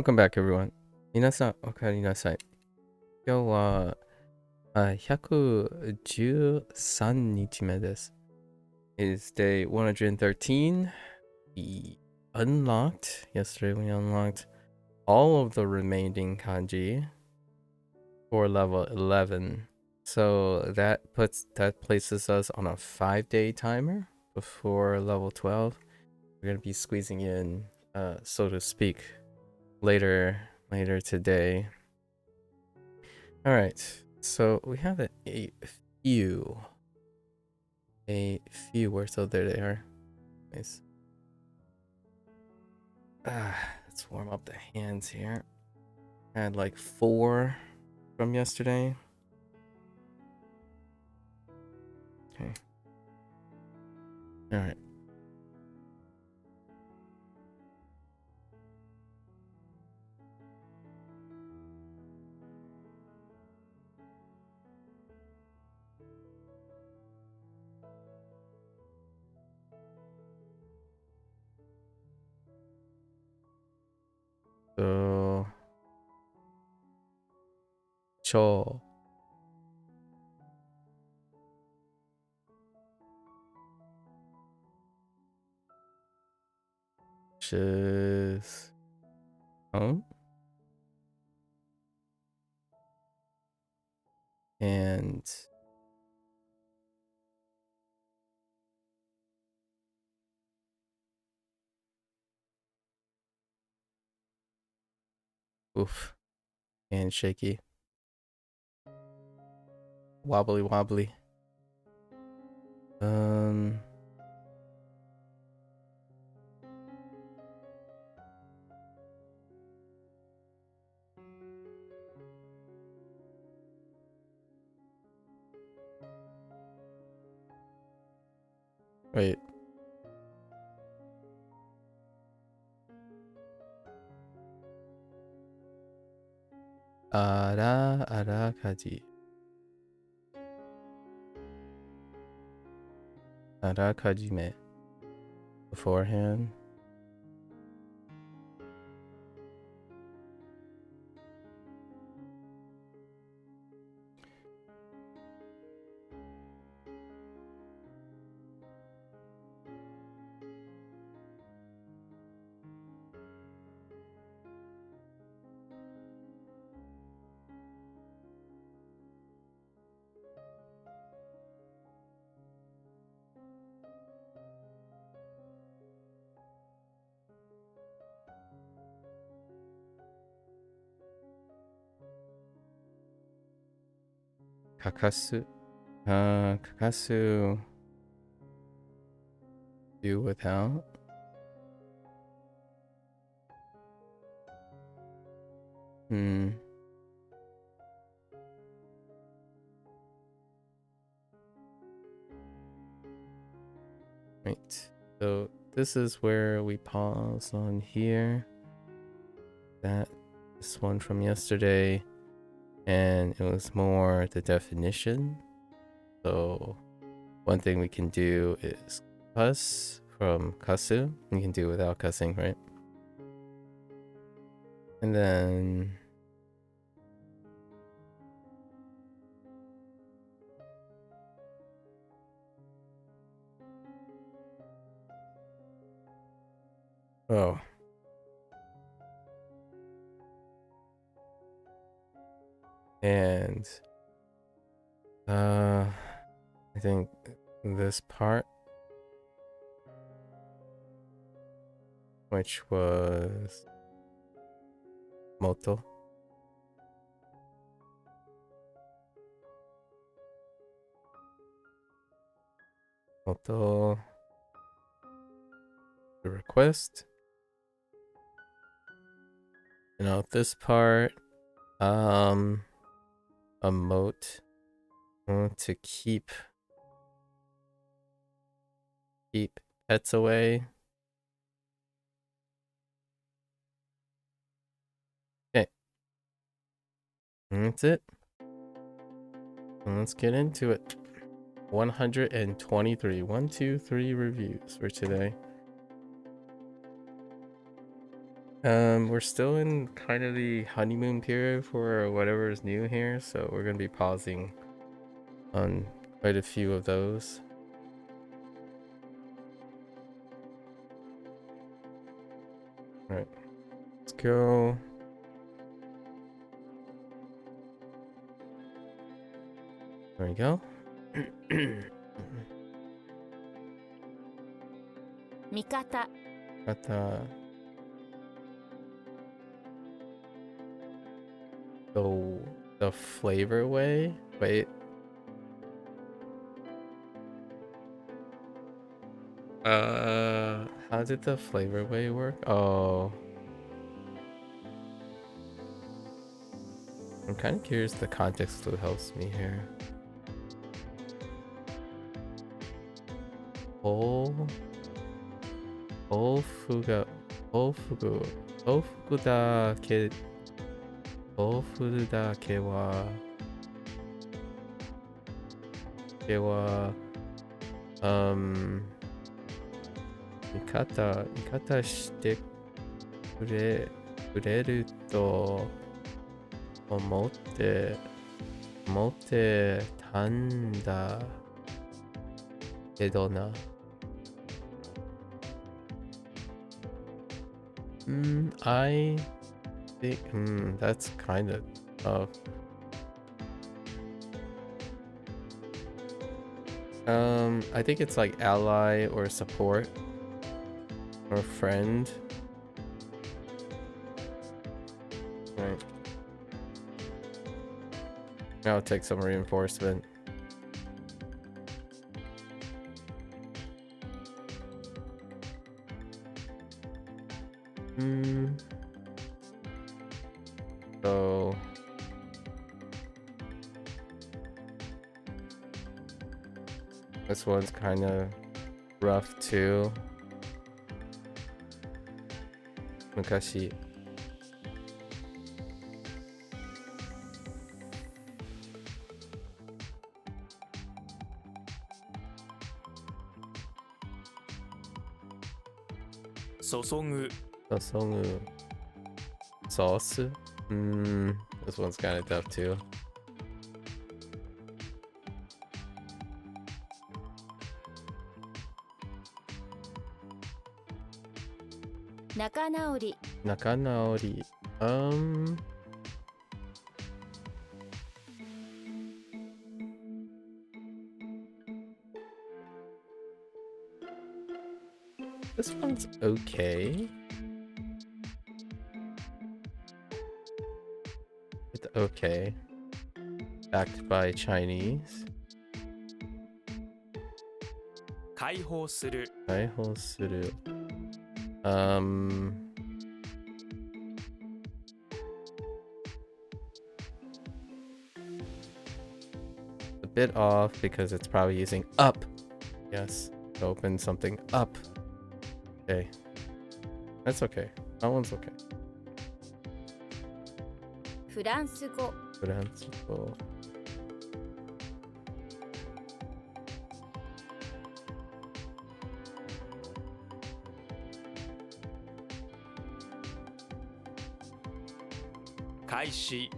Welcome back, everyone. 皆さん、おかえりなさい。今日は113日目です。It is day 113. We unlocked, yesterday we unlocked all of the remaining kanji for level 11. So that places us on a 5-day timer before level 12. We're going to be squeezing in, so to speak, later today. All right, so we have a few. Where, so there they are. Nice. Let's warm up the hands here. I had like 4 from yesterday. Okay. All right. So, 超 is and oof, and shaky, wobbly. Wait. Arakaji. Arakajime. Beforehand. Kakasu. Kakasu. Do without. Right. So this is where we pause on here. This one from yesterday, and it was more the definition. So one thing we can do is cuss from kasu. You can do without cussing, right? And then and I think this part, which was moto. The request. You know, this part, emote to keep pets away. Okay. And that's it. And let's get into it. 123. 1, 2, 3 reviews for today. We're still in kind of the honeymoon period for whatever is new here, so we're gonna be pausing on quite a few of those. All right, let's go. There we go. 味方 Got the flavor way. Wait. How did the flavor way work? Oh. I'm kind of curious the context clue helps me here. Tofuguだけは味方してくれると思ってたんだけどな。I think that's kind of tough. I think it's like ally or support or friend. Right. I'll take some reinforcement. So this one's kind of rough too. Mukashi. Sosogu Sauce. This one's kind of tough too. Nakanaori This one's okay. It's okay. Backed by Chinese. 解放する A bit off because it's probably using up. Yes, to open something up. Okay. That's okay. That one's okay. フランス語 Francisco. Koichi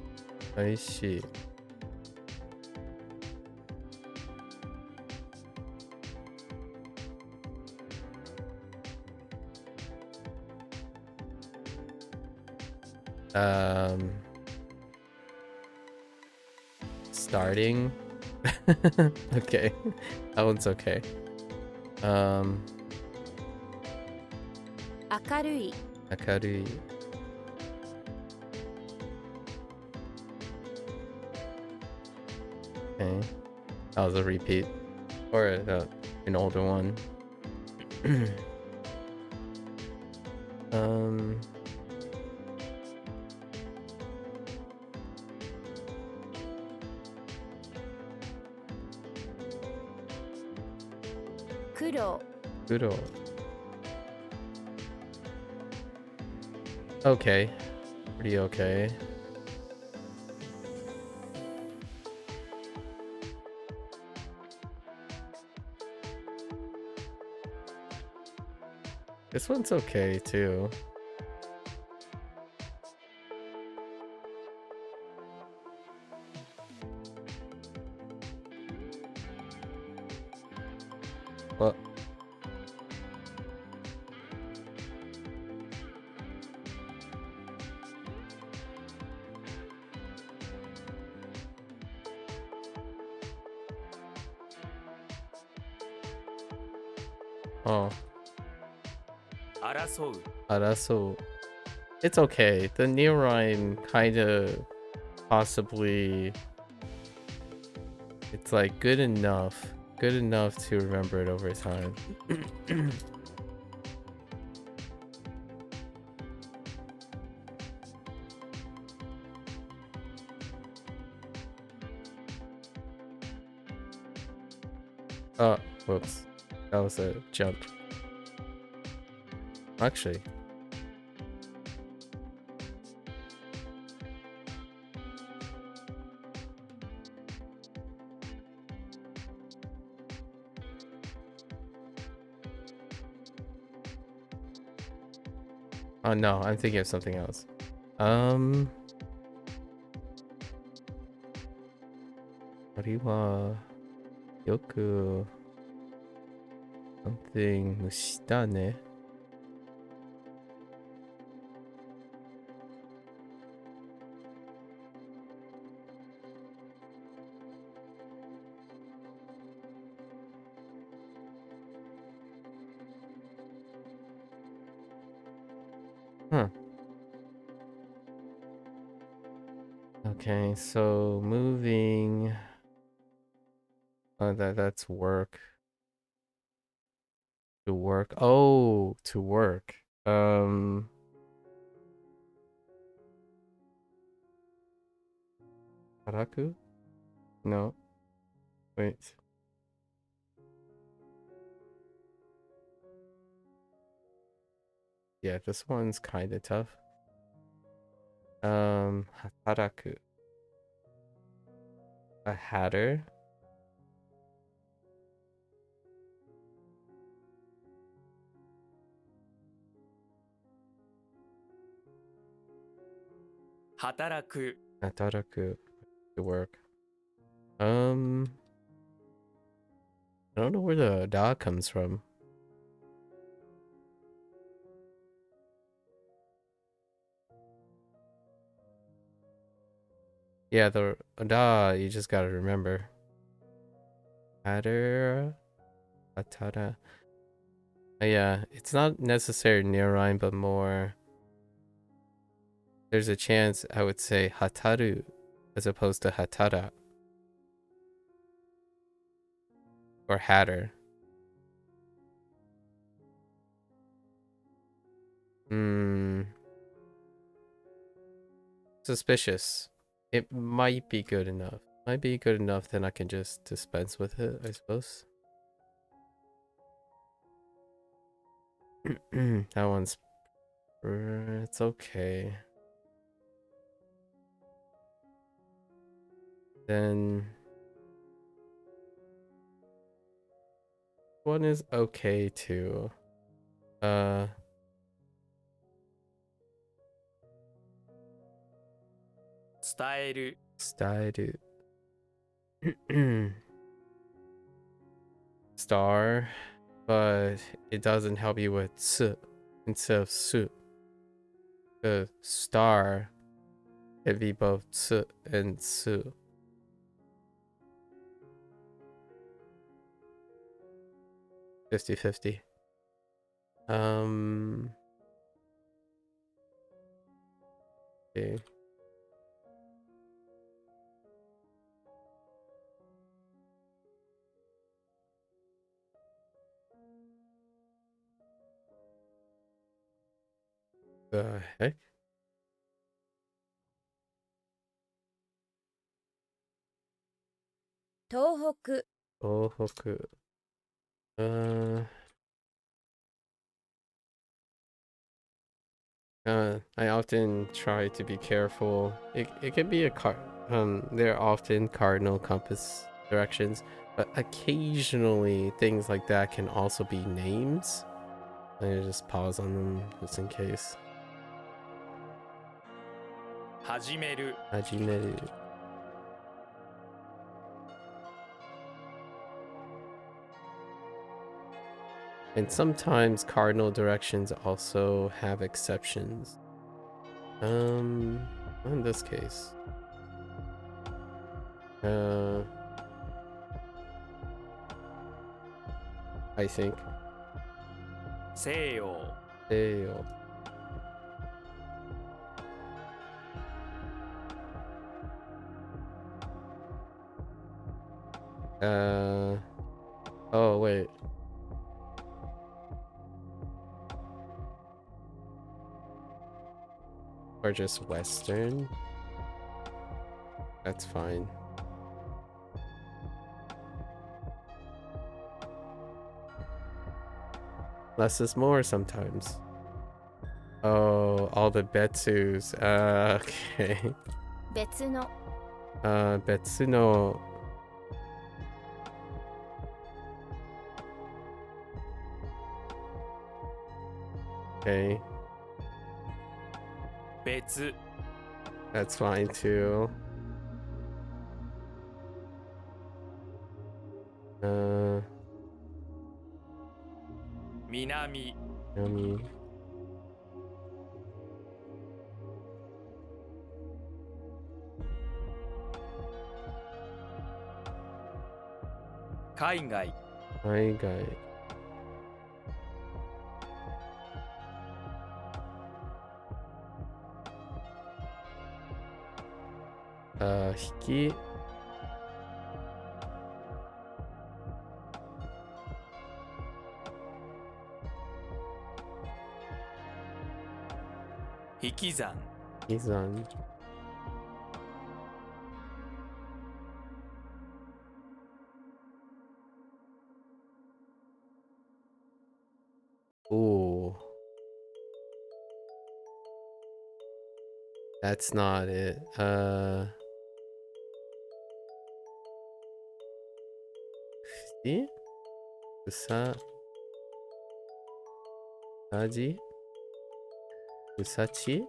I see. Starting. Okay, that one's okay. 明るい Akari. Okay, that was a repeat or an older one. Kuro Kudo. Okay, pretty okay. This one's okay too. Oh, 争う araso. It's okay. The near rhyme kind of possibly. It's like good enough. Good enough to remember it over time. Oh, whoops. That was a jump. Actually. Oh no, I'm thinking of something else. Ariwa yoku something shita ne. Huh. Okay, so moving. Oh, that's work. To work. Oh, to work. Haraku? No. Wait. Yeah, this one's kind of tough. Hataraku. A hatter. Hataraku Hataraku. To work. I don't know where the da comes from. Yeah, the da you just gotta remember. Hatter. Hatara. Yeah, it's not necessarily near rhyme, but more. There's a chance I would say hataru as opposed to hatara or hatter. Suspicious. It might be good enough. Might be good enough, then I can just dispense with it, I suppose. That one's... It's okay. Then... One is okay too. 伝える Style. Star, but it doesn't help you with s instead of su. The star can be both s and su. (50-50) Okay. The heck? Tohoku Tohoku. I often try to be careful. It can be a they're often cardinal compass directions, but occasionally things like that can also be names. I just pause on them just in case. 始める Hajimeru. And sometimes cardinal directions also have exceptions. In this case. I think. 西洋 Seo. Oh wait. Or just Western. That's fine. Less is more sometimes. Oh, all the Betsus. Okay. 別の Betsuno. Okay, 別 that's fine too.南 Yummy. 海外 海外. Hiki. 引き算 Izan. Ooh. That's not it. See? Usaji? Usachi?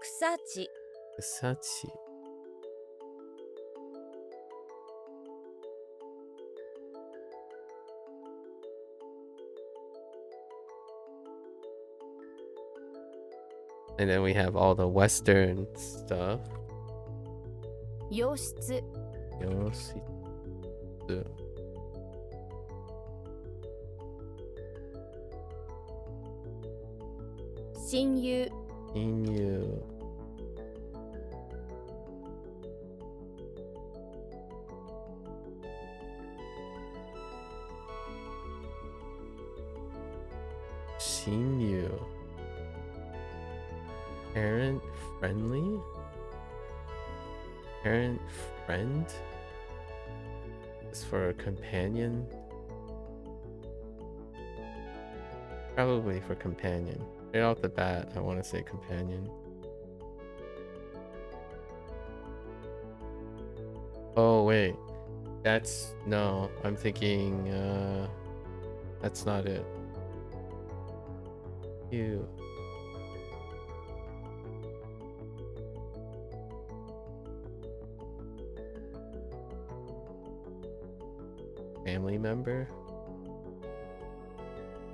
草地 Usachi. And then we have all the Western stuff. 洋室 Yoshitsu. 親友 Inu. Shinyu. Parent friendly? Parent friend? Is for a companion? Probably for companion. Right off the bat, I want to say companion. Oh, wait. No, I'm thinking, that's not it. You. Family member?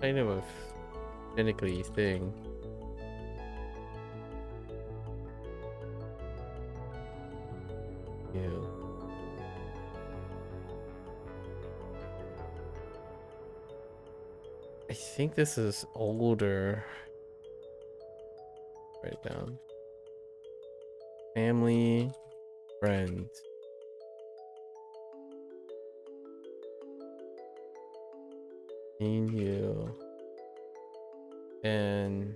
Kind of a finicky thing. You. I think this is older. Write it down. Family, friend. You. And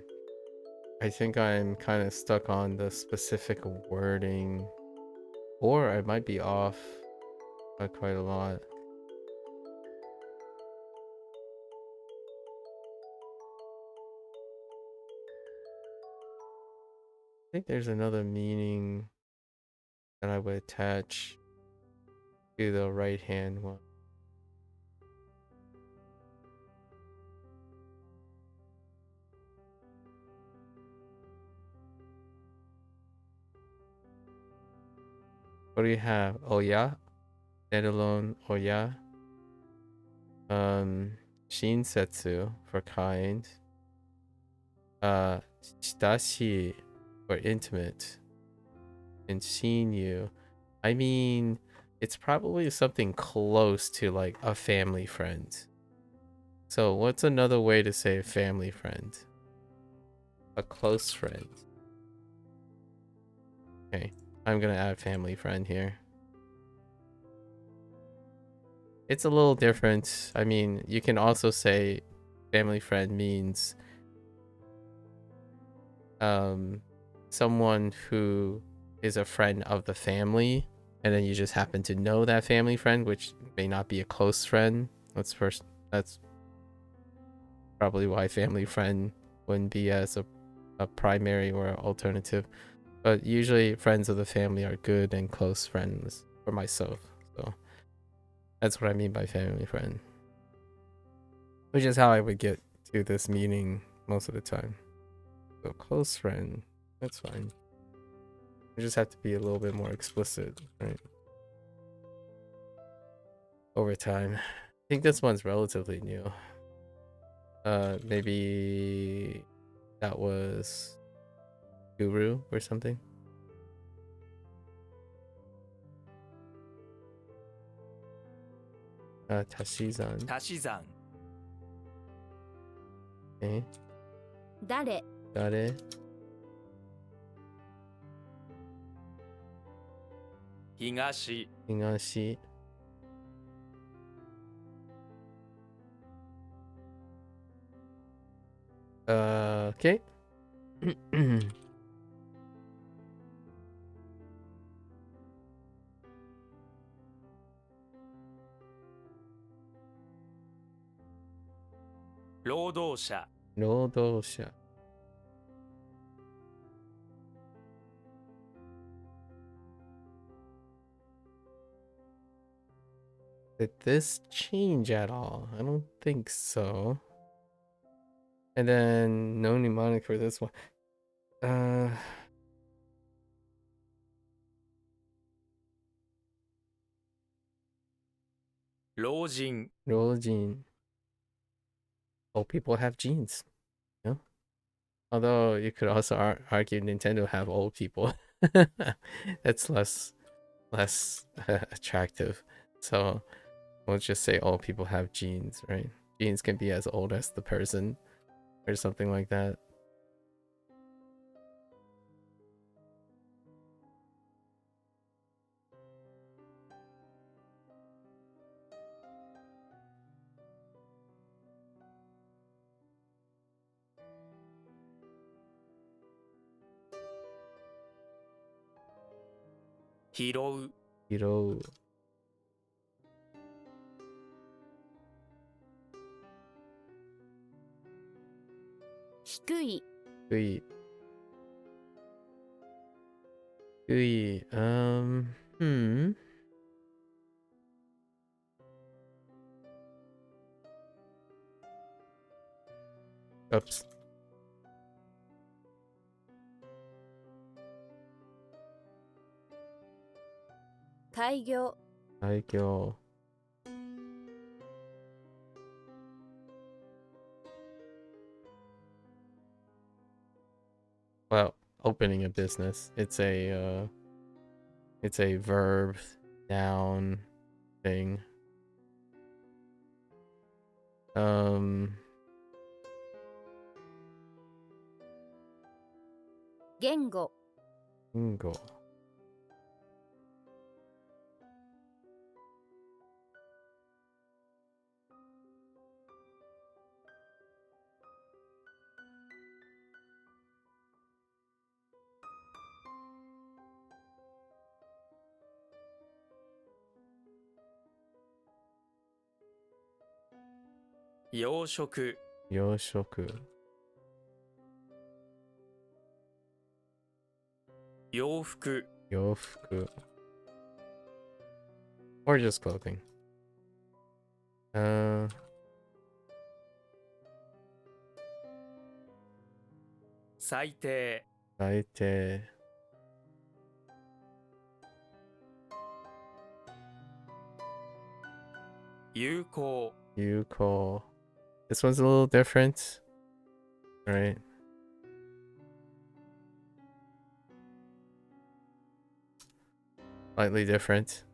I think I'm kind of stuck on the specific wording, or I might be off by quite a lot. I think there's another meaning that I would attach to the right hand one. What do you have? Oya? Standalone Oya? Shinsetsu for kind. Chitashi for intimate. And Shinyu. I mean, it's probably something close to like a family friend. So what's another way to say family friend? A close friend. Okay, I'm gonna add family friend here. It's a little different. I mean, you can also say family friend means someone who is a friend of the family, and then you just happen to know that family friend, which may not be a close friend. That's probably why family friend wouldn't be as a primary or alternative. But usually friends of the family are good and close friends for myself. So that's what I mean by family friend. Which is how I would get to this meaning most of the time. So close friend, that's fine. You just have to be a little bit more explicit, right? Over time. I think this one's relatively new. Maybe that was Guru or something. Tashizan. 足し算 Okay. 誰 Dare. 東 Hingashi. Okay. 労働者労働者. Did this change at all? I don't think so. And then no mnemonic for this one. 老人 roll gene. Old people have genes. Yeah. Although you could also argue Nintendo have old people. That's less attractive. So we'll just say old people have genes, right? Genes can be as old as the person or something like that.拾う Hiro. 低い Gui. Gui. Oops. 開業 Aikyo. Well, opening a business. It's a verb, noun thing. 言語 Ingo. 洋食洋食. 洋服 Yofuku. Or just clothing. 最低 Saite. 有効 Yuko. This one's a little different. Right? Slightly different.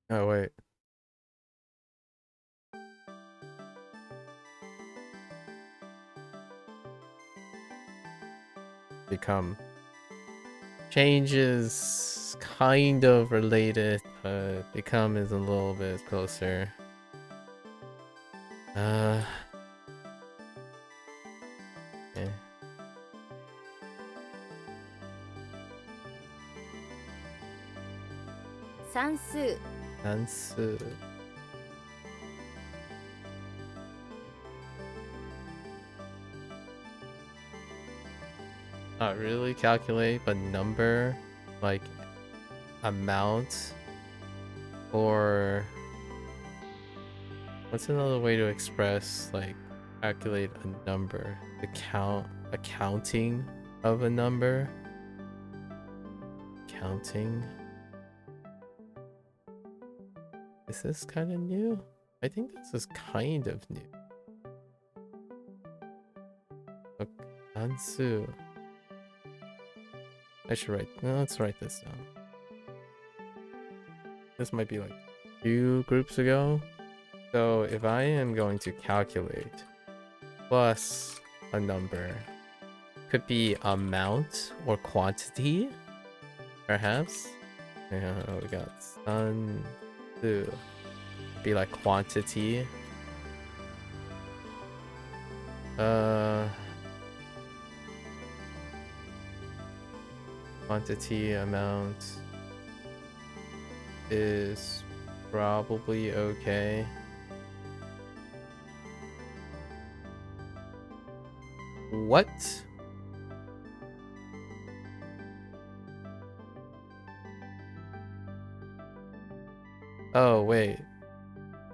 Oh, wait. Become. Changes kind of related, but become is a little bit closer. Okay. 算数、算数. Not really calculate, but number, like amount, or what's another way to express like calculate a number? Accounting of a number. Counting. Is this kind of new? I think this is kind of new. Ansu. I should write. No, let's write this down. This might be like 2 groups ago. So if I am going to calculate plus a number, could be amount or quantity, perhaps. Yeah, we got sun. Be like quantity. Quantity amount is probably okay. What? Oh, wait.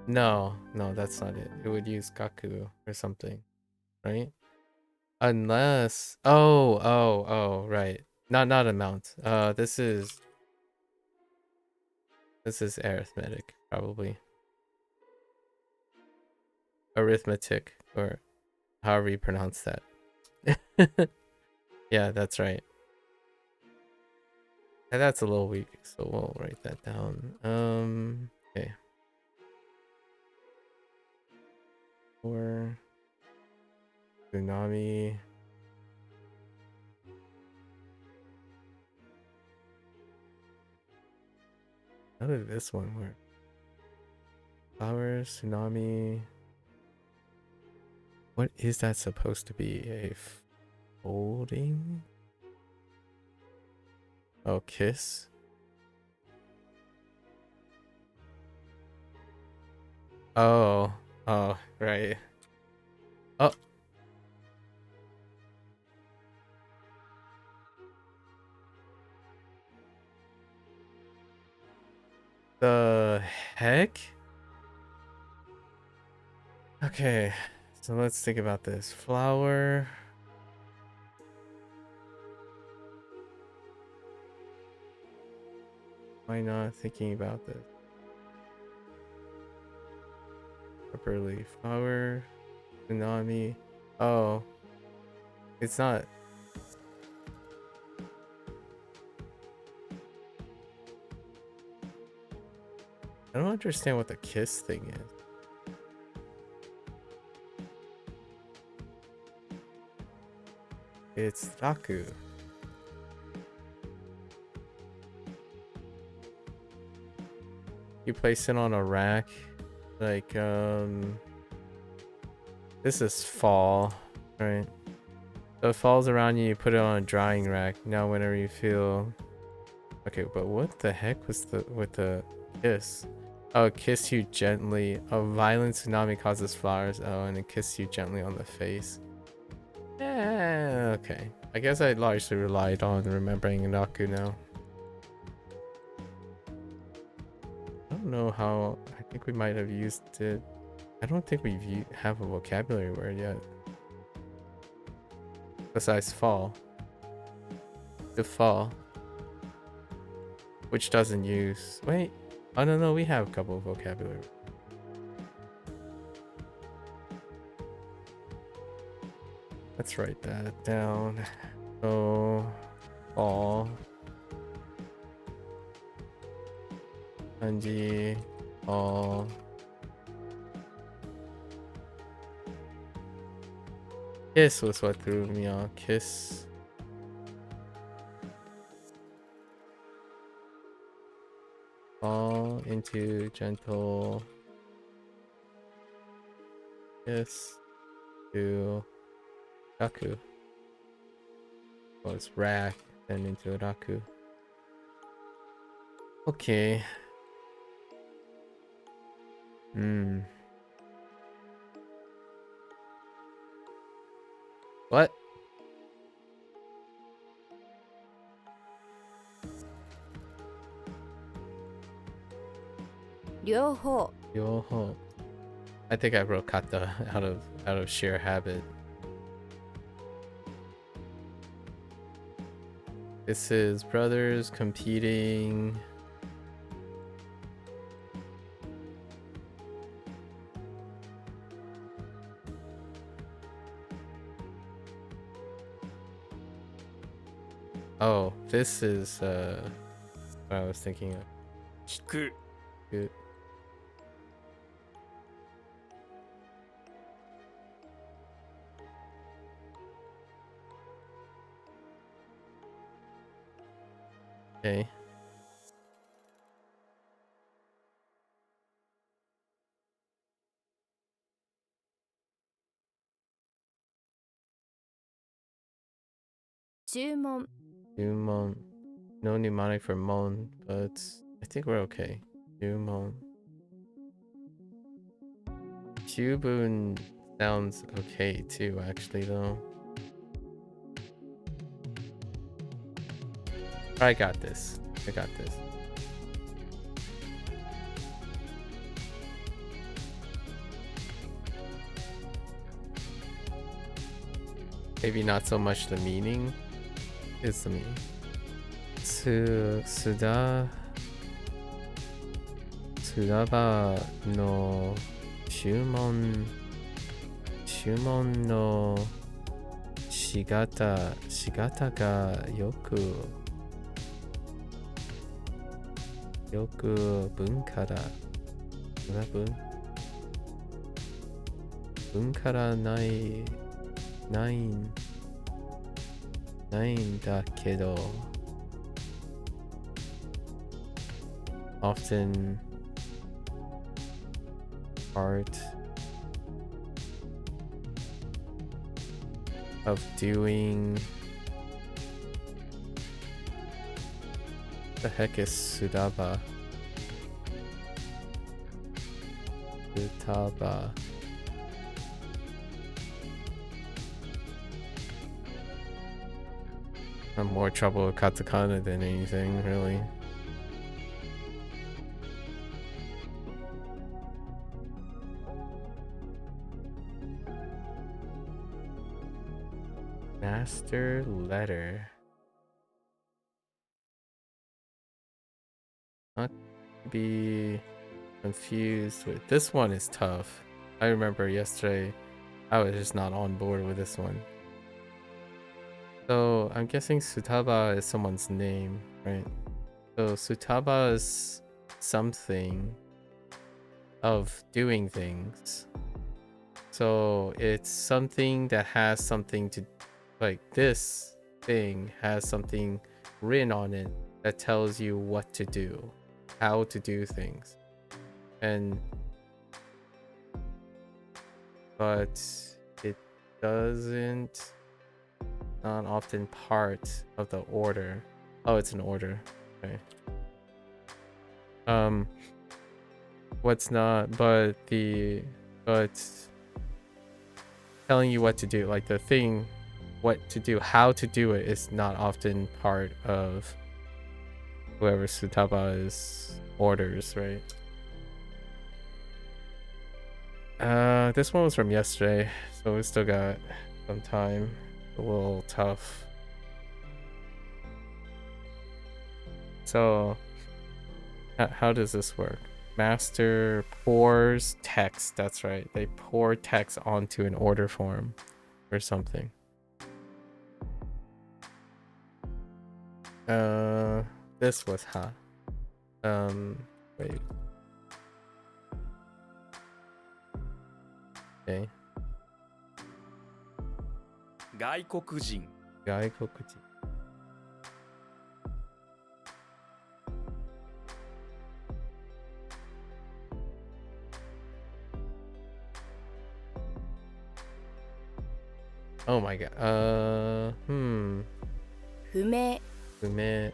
No, that's not it. It would use gaku or something, right? Unless, oh, right. Not amount. This is arithmetic, probably. Arithmetic, or however you pronounce that. Yeah, that's right. And that's a little weak, so we'll write that down. Okay. Or tsunami. How did this one work? Flowers, tsunami. What is that supposed to be? A folding? Oh, kiss? Oh, right. Oh. The heck? Okay, so let's think about this. Flower. Why not thinking about this properly? Flower, tsunami. Oh, it's not. I don't understand what the kiss thing is. It's Raku. You place it on a rack, like this is fall, right? So it falls around you, you put it on a drying rack. Now whenever you feel, okay, but what the heck was with the kiss? Oh, kiss you gently. A violent tsunami causes flowers. Oh, and it kiss you gently on the face. Okay. I guess I largely relied on remembering Naku now. I don't know how. I think we might have used it. I don't think we have a vocabulary word yet. Besides fall. The fall. Which doesn't use. Wait. Oh, no, we have a couple of vocabulary. Let's write that down. So, fall. kanji all kiss was what threw me off. Kiss. Fall into gentle kiss to raku. Well, it's rack then into raku. Okay. What? 両方 Yoho. I think I wrote kata out of sheer habit. This is brothers competing. Oh, this is what I was thinking of. 聞く Good. Okay. Jumon Jumon. No mnemonic for mon, but I think we're okay. Jumon. Jubun sounds okay too, actually, though. I got this. I got this. Maybe not so much the meaning. It's the meaning. Sudaba no Shumon no shigata ga yoku bunka da. Is that bun? Bunkara nine da kedo. Often part of doing. The heck is Sudaba? Sutaba. I'm more trouble with katakana than anything, really. Master letter. Not to be confused with this one is tough. I remember yesterday I was just not on board with this one. So I'm guessing Sutaba is someone's name, right? So Sutaba is something of doing things. So it's something that has something to, like this thing has something written on it that tells you what to do, how to do things. But it doesn't, not often part of the order. Oh, it's an order. Okay. What's not, but telling you what to do, like the thing, what to do, how to do it is not often part of whoever Sutaba's orders, right? This one was from yesterday, so we still got some time. A little tough. So, how does this work? Master pours text. That's right. They pour text onto an order form or something. This was Wait. Okay. 外国人 外国人 Oh my god. 不明 Fume.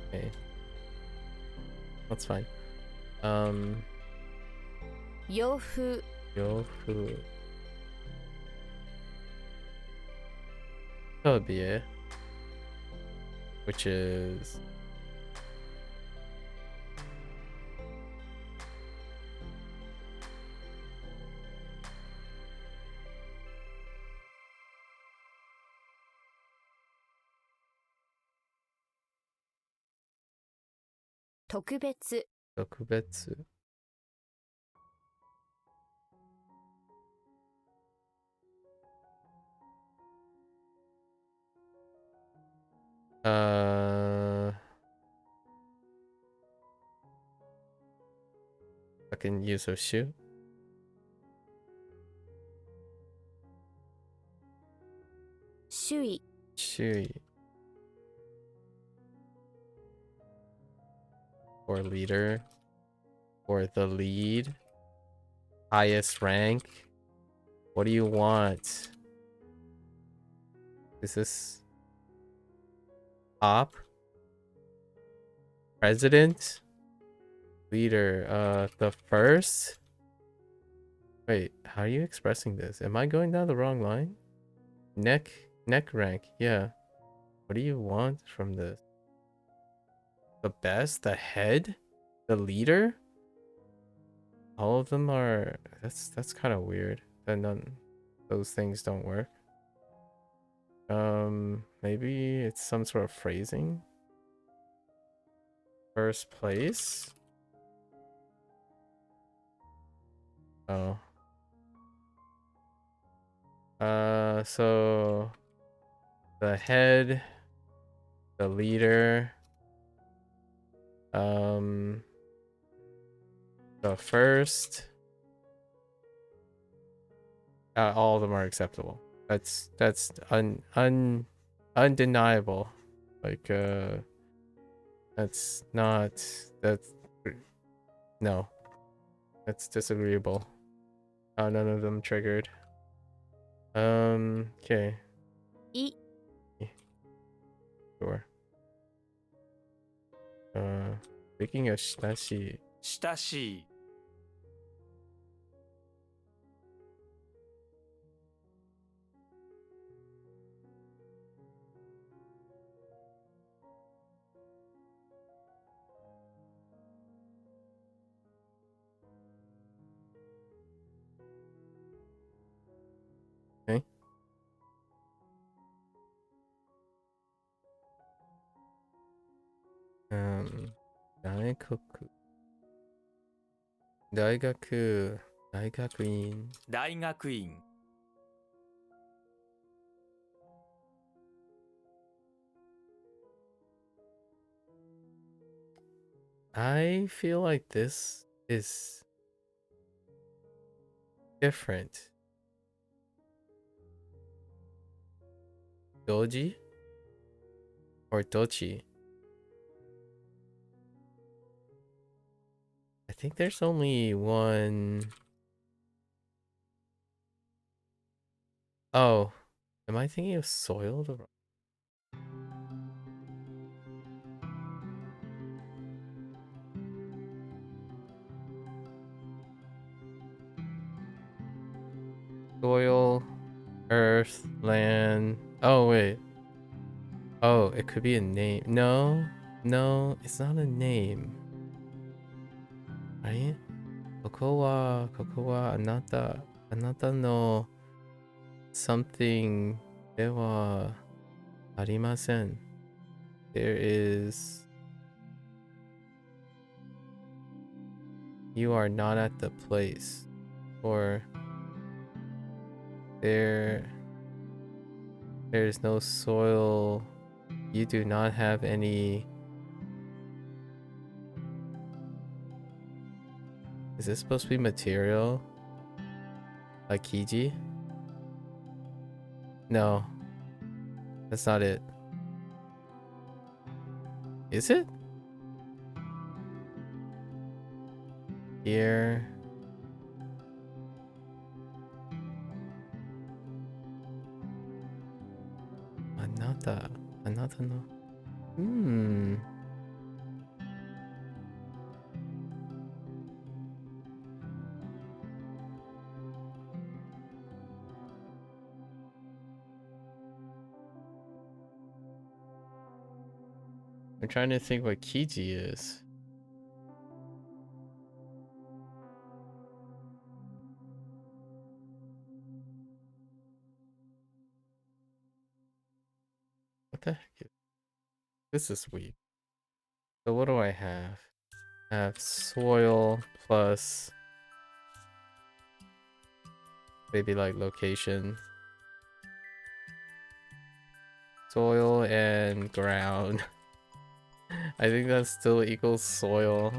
Okay. That's fine. 洋風 Yofu. 特别 which is「特別」 特別 fucking use of shoe. 「周囲」 Shui. Or leader. Or the lead. Highest rank. What do you want? Is this top? President? Leader. The first? Wait, how are you expressing this? Am I going down the wrong line? Neck rank, yeah. What do you want from this? The best? The head? The leader? All of them are that's kind of weird. That none those things don't work. Maybe it's some sort of phrasing. First place. Oh. So the head, the leader, the first, all of them are acceptable. That's undeniable. Like that's no, that's disagreeable. None of them triggered. Okay. い Sure. Speaking of shitashi, 親しい okay. Daikoku. Daigaku. Daigakuin. 大学院 I feel like this is different. Doji or Dochi? I think there's only one. Oh, am I thinking of soiled? Soil, earth, land. Oh, wait. Oh, it could be a name. No, it's not a name. Right? ここはあなたの something ではありません. There is. You are not at the place. Or there's no soil. You do not have any Is this supposed to be material? Like Kiji? No. That's not it. Is it? Here. Anata. Anata no. Hmm. I'm trying to think what Kiji is. What the heck is this? Is weak. So what do I have? I have soil plus maybe like location. Soil and ground. I think that still equals soil.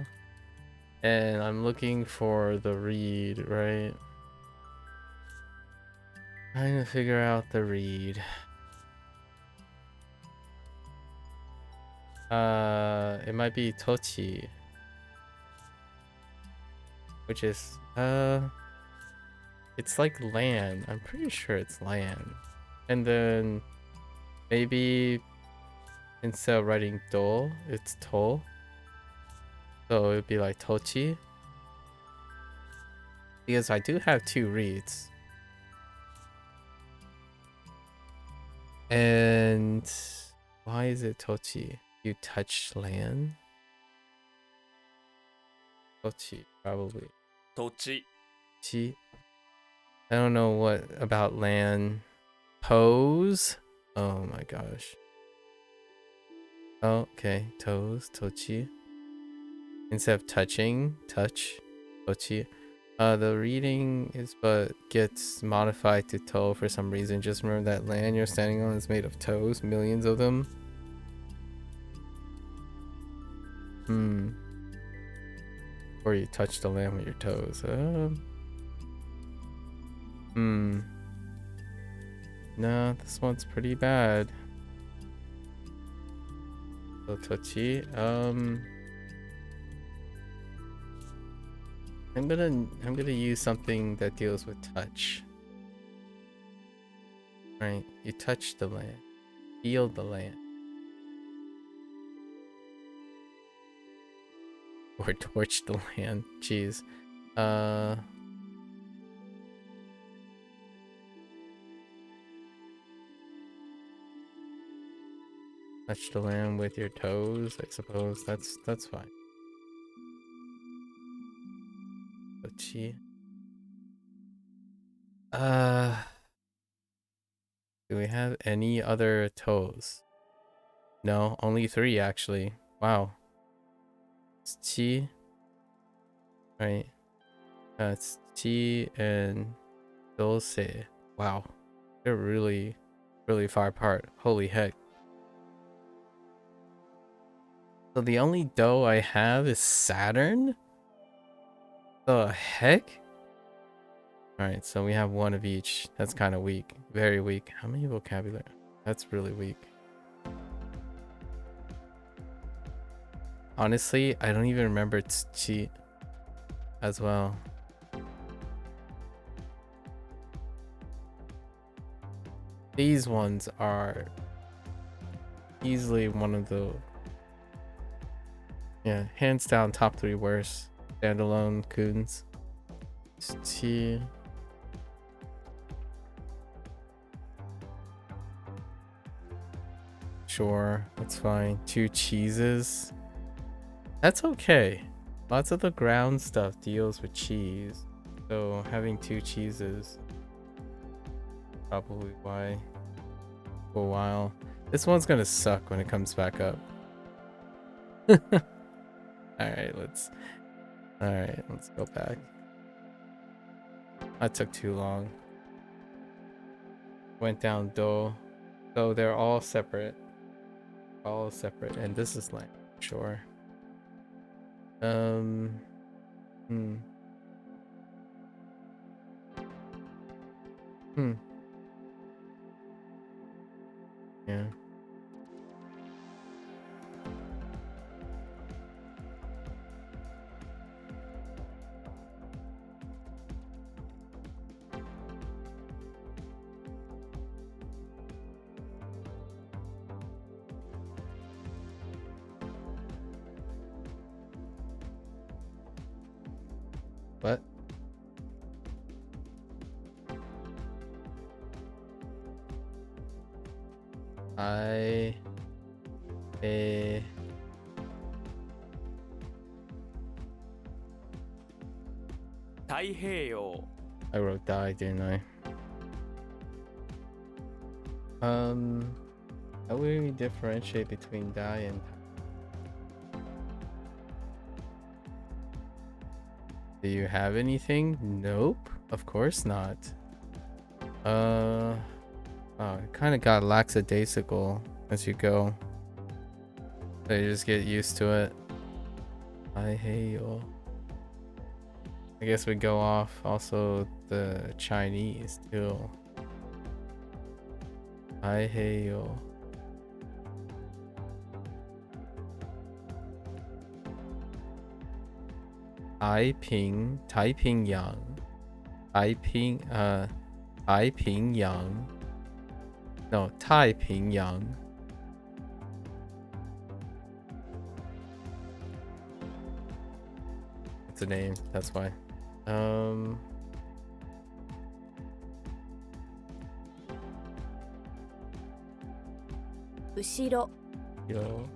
And I'm looking for the reed, right? Trying to figure out the reed. It might be Tochi. Which is, it's like land. I'm pretty sure it's land. And then maybe instead of writing do, it's to. So it'd be like Tochi. Because I do have 2 reeds. And why is it Tochi? You touch land? Tochi, probably. 土地 Chi. I don't know what about land. Toes? Oh my gosh. Oh, okay. Toes, Tochi. Instead of touching, touch, Tochi. The reading is but gets modified to toe for some reason. Just remember that land you're standing on is made of toes, millions of them. Or you touch the land with your toes. No, this one's pretty bad. So Tochi. I'm gonna use something that deals with touch. Right, you touch the land, feel the land, or torch the land. Jeez. Touch the land with your toes. I suppose that's fine. Tochi. Do we have any other toes? No, only 3 actually. Wow. It's chi. Right. It's chi and dose. Wow. They're really, really far apart. Holy heck. So the only dough I have is Saturn? The heck? Alright, so we have 1 of each. That's kind of weak. Very weak. How many vocabulary? That's really weak. Honestly, I don't even remember Tsuchi as well. These ones are easily one of the, yeah, hands down top 3 worst standalone coons. Tsuchi. Sure, that's fine. 2 cheeses. That's okay. Lots of the ground stuff deals with cheese. So having 2 cheeses probably why for a while. This one's gonna suck when it comes back up. Alright, let's go back. That took too long. Went down do. So they're all separate. All separate. And this is land, sure. Hmm. Yeah. What? I a Taiheiyo. I wrote die, didn't I? How will we differentiate between die and do you have anything? Nope, of course not. Oh, it kind of got lackadaisical as you go. So you just get used to it. I hate you. I guess we go off also the Chinese too. I hate you. Taiping Yang. Taiping Yang. No, Taiping Yang. It's a name, that's why. Ushiro. Yo.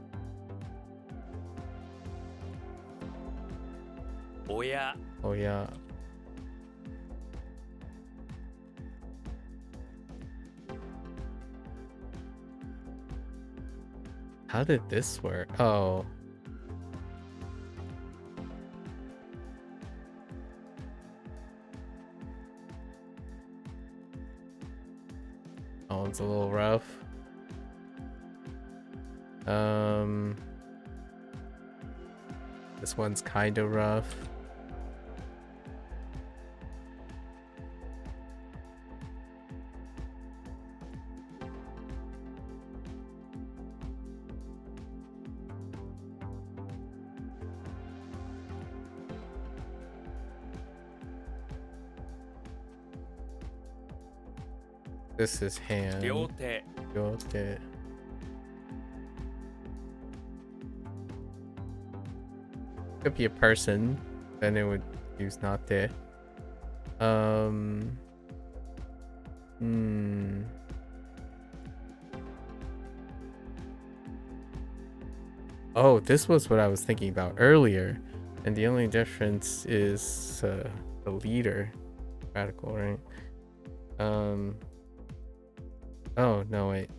Oya. Oh yeah. How did this work? Oh. Oh, it's a little rough. This one's kind of rough. This is hand. 両手。 Yote. Could be a person, then it would use not there. Oh, this was what I was thinking about earlier, and the only difference is the leader, radical, right? Oh no, wait.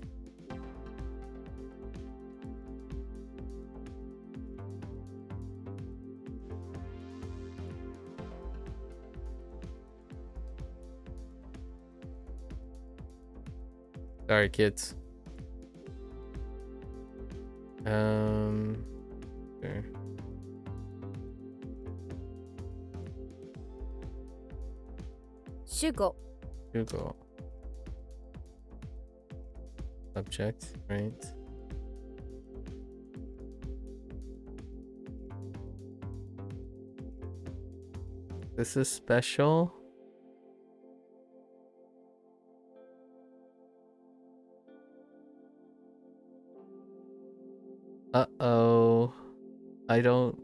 Sorry, kids. Sure. Shugo. Google. Subject, right? This is special. Uh-oh. I don't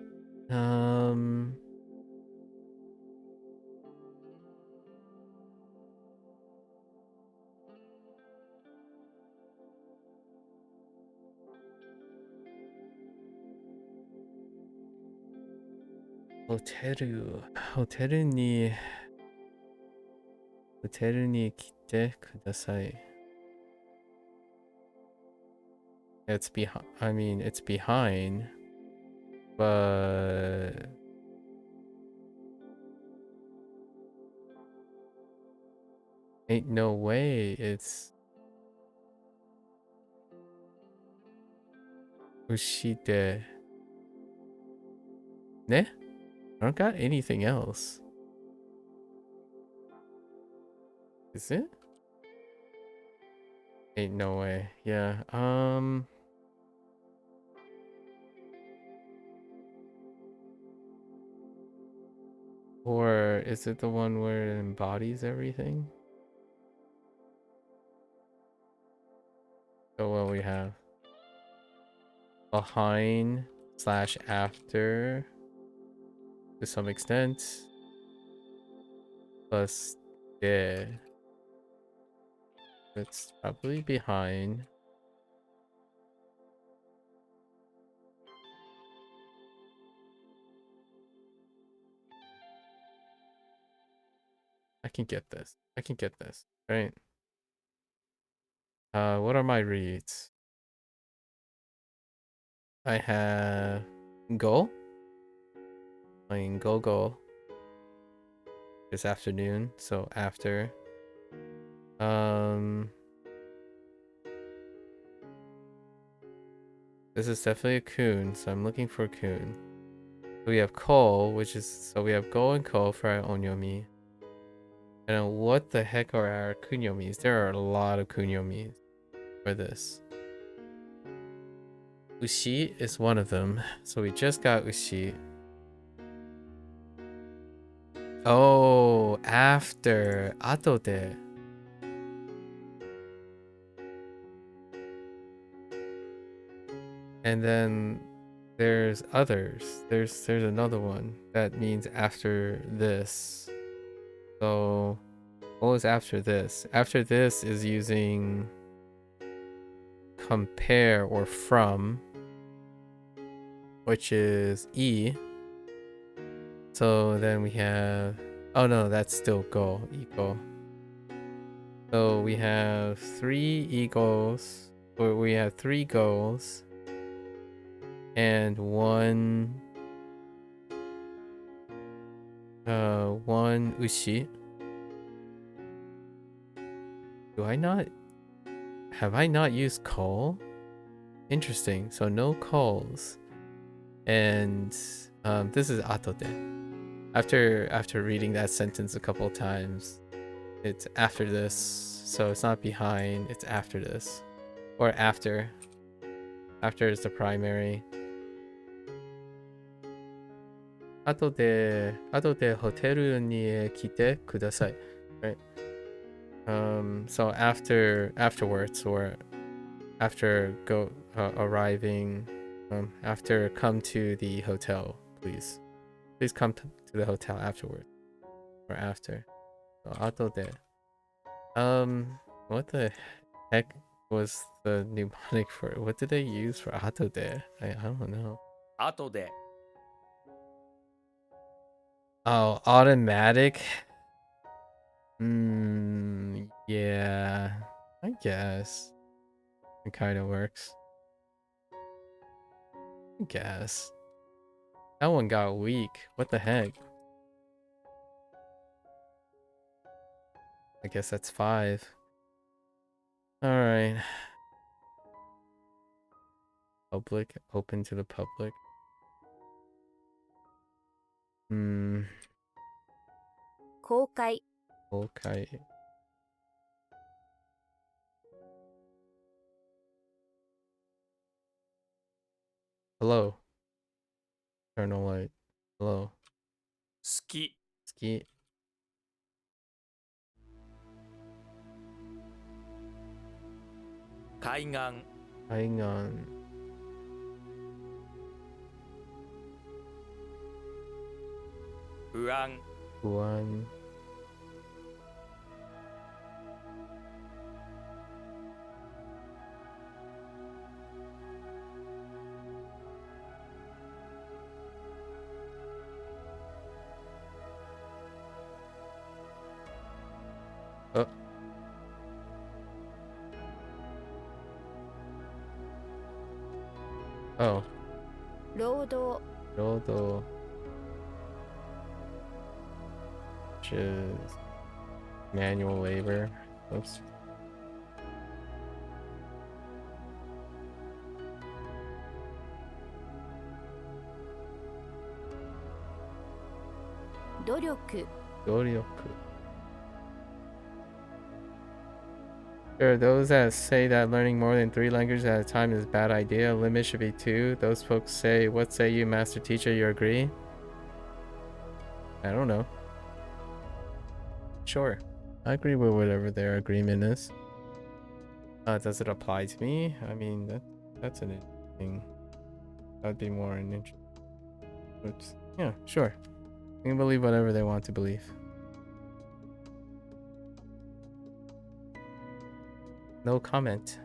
hoteru ni kite kudasai. It's behind. I mean, it's behind, but ain't no way it's Ushide. Ne? I don't got anything else. Is it? Ain't no way. Yeah. Or is it the one where it embodies everything? So what we have behind slash after to some extent plus yeah. It's probably behind. I can get this. I can get this. Right. What are my reads? I have go. I mean go this afternoon, so after. This is definitely a kun, so I'm looking for a kun. We have ko, which is so we have go and ko for our onyomi. And what the heck are our kunyomis? There are a lot of kunyomis for this. Ushi is one of them, so we just got ushi. Oh, after atode. And then there's others. There's another one that means after this. So what was after this? After this is using compare or from, which is e. So then we have, oh no, that's still go, equal. So we have 3 egos, or we have 3 goals and one ushi. Have I not used coal? Interesting. So no coals. And this is atode. After reading that sentence a couple times, it's after this. So it's not behind, it's after this. Or after. After is the primary. 後でホテルに来てください. Right? So afterwards or after arriving, after come to the hotel, please come to the hotel afterwards or after. So 後で. What the heck was the mnemonic for it? What did they use for 後で? I don't know. 後で Oh, automatic. Yeah, I guess it kind of works. I guess that one got weak. What the heck? I guess that's 5. All right. Public, open to the public. Hmm. 公開 Okay. Hello. Turn on light. Hello. 好き Ski. 海岸 Hang on. 不安 One. あ Oh. 労働 Rodo. Which is manual labor. Oops. 努力努力 Sure, those that say that learning more than 3 languages at a time is a bad idea. A limit should be 2. Those folks say, what say you, master teacher? You agree? I don't know. Sure. I agree with whatever their agreement is. Does it apply to me? I mean, that's an interesting... That'd be more an interesting... Oops. Yeah, sure. You can believe whatever they want to believe. No comment.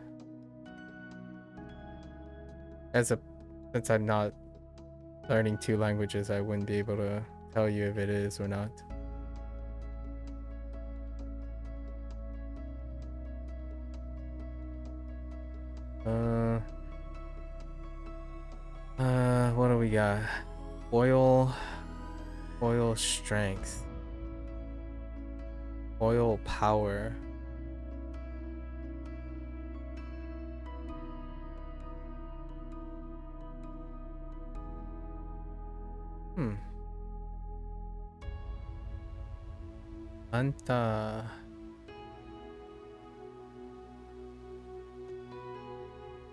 Since I'm not learning 2 languages, I wouldn't be able to tell you if it is or not. What do we got? Oil strength. Oil power. Anta.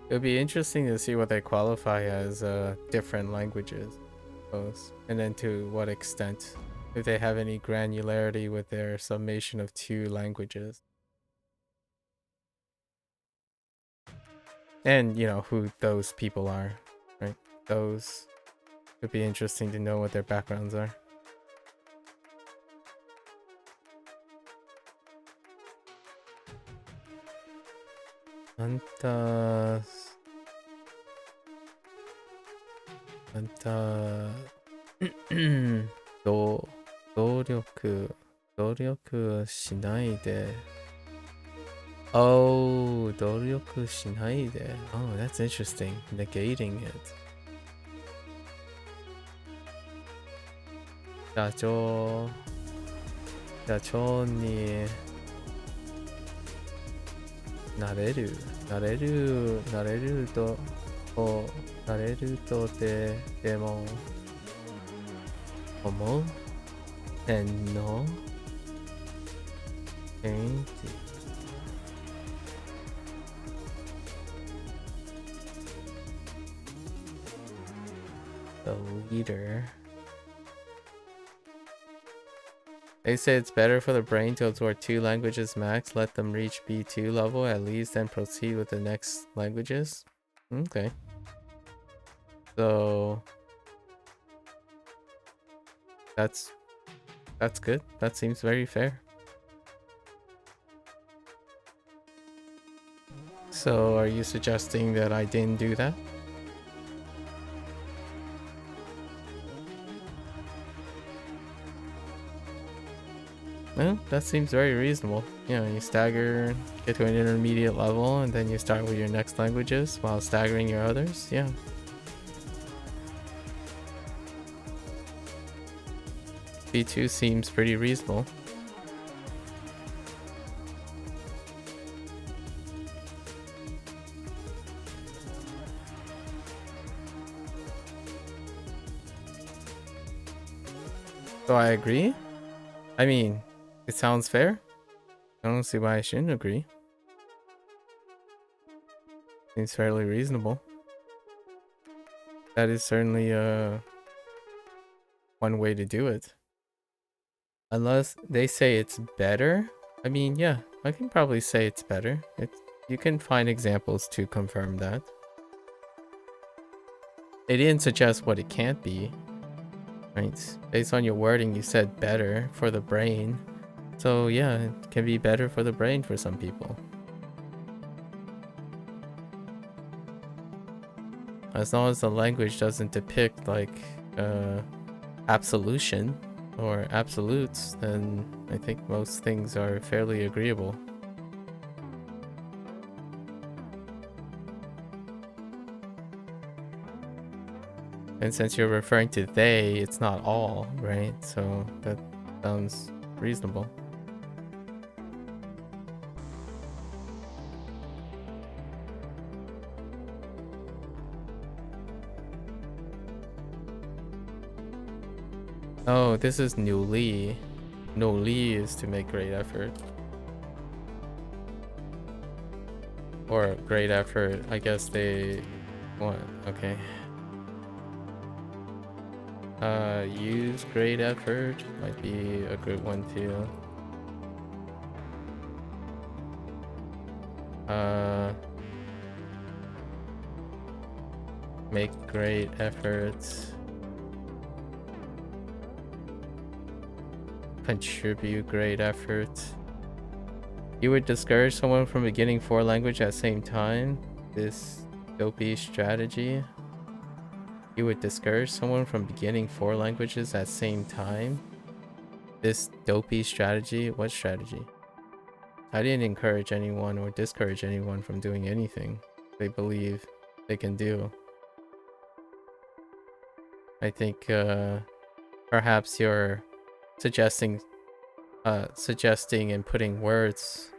It would be interesting to see what they qualify as different languages, I suppose. And then to what extent, if they have any granularity with their summation of 2 languages. And, you know, who those people are, right? Those would be interesting to know what their backgrounds are. Anta... 努力しないで Oh, 努力しないで Oh, that's interesting. Negating it. 社長になれるとでも思う天の天気 The leader. They say it's better for the brain to absorb 2 languages max, let them reach B2 level at least, then proceed with the next languages. Okay. So that's good. That seems very fair. So are you suggesting that I didn't do that? Well, that seems very reasonable. You know, you stagger, get to an intermediate level, and then you start with your next languages while staggering your others. Yeah. B2 seems pretty reasonable. So I agree. I mean, it sounds fair. I don't see why I shouldn't agree. Seems fairly reasonable. That is certainly one way to do it. Unless they say it's better. I mean, yeah, I can probably say it's better. You can find examples to confirm that. They didn't suggest what it can't be. Right? Based on your wording, you said better for the brain. So yeah, it can be better for the brain for some people. As long as the language doesn't depict like absolution or absolutes, then I think most things are fairly agreeable. And since you're referring to they, it's not all, right? So that sounds reasonable. Oh, this is newly. Newly is to make great effort. or great effort. I guess they want, okay. Use great effort might be a good one too. Make great efforts. Contribute great effort. You would discourage someone from beginning 4 languages at the same time. This dopey strategy. You would discourage someone from beginning 4 languages at the same time. This dopey strategy. What strategy? I didn't encourage anyone or discourage anyone from doing anything they believe they can do. I think perhaps you're suggesting and putting words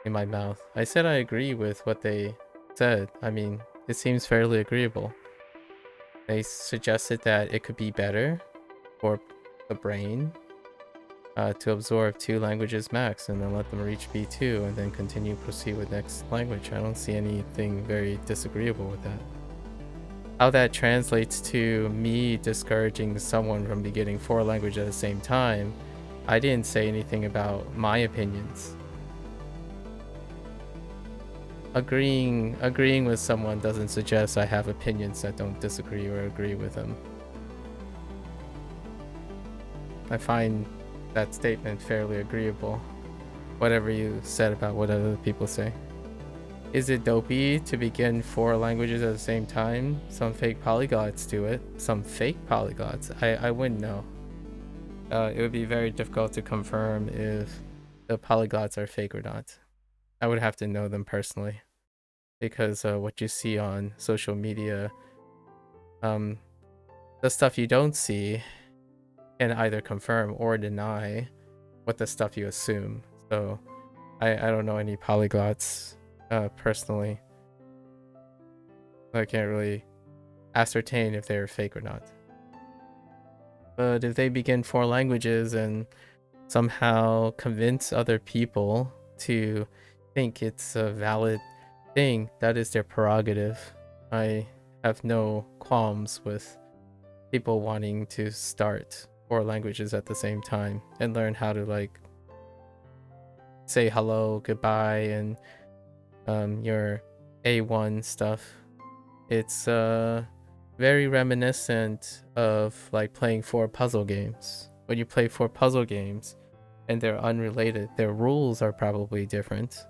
in my mouth. I said I agree with what they said. I mean, it seems fairly agreeable. They suggested that it could be better for the brain to absorb 2 languages max and then let them reach B2 and then proceed with next language. I don't see anything very disagreeable with that. How that translates to me discouraging someone from beginning 4 languages at the same time, I didn't say anything about my opinions. Agreeing with someone doesn't suggest I have opinions that don't disagree or agree with them. I find that statement fairly agreeable. Whatever you said about what other people say. Is it dopey to begin 4 languages at the same time? Some fake polyglots do it. Some fake polyglots? I wouldn't know. It would be very difficult to confirm if the polyglots are fake or not. I would have to know them personally. Because what you see on social media, the stuff you don't see can either confirm or deny what the stuff you assume. So I don't know any polyglots personally. I can't really ascertain if they're fake or not. But if they begin 4 languages and somehow convince other people to think it's a valid thing, that is their prerogative. I have no qualms with people wanting to start 4 languages at the same time and learn how to like say hello, goodbye, and your A1 stuff. It's very reminiscent of like playing 4 puzzle games. When you play 4 puzzle games and they're unrelated, their rules are probably different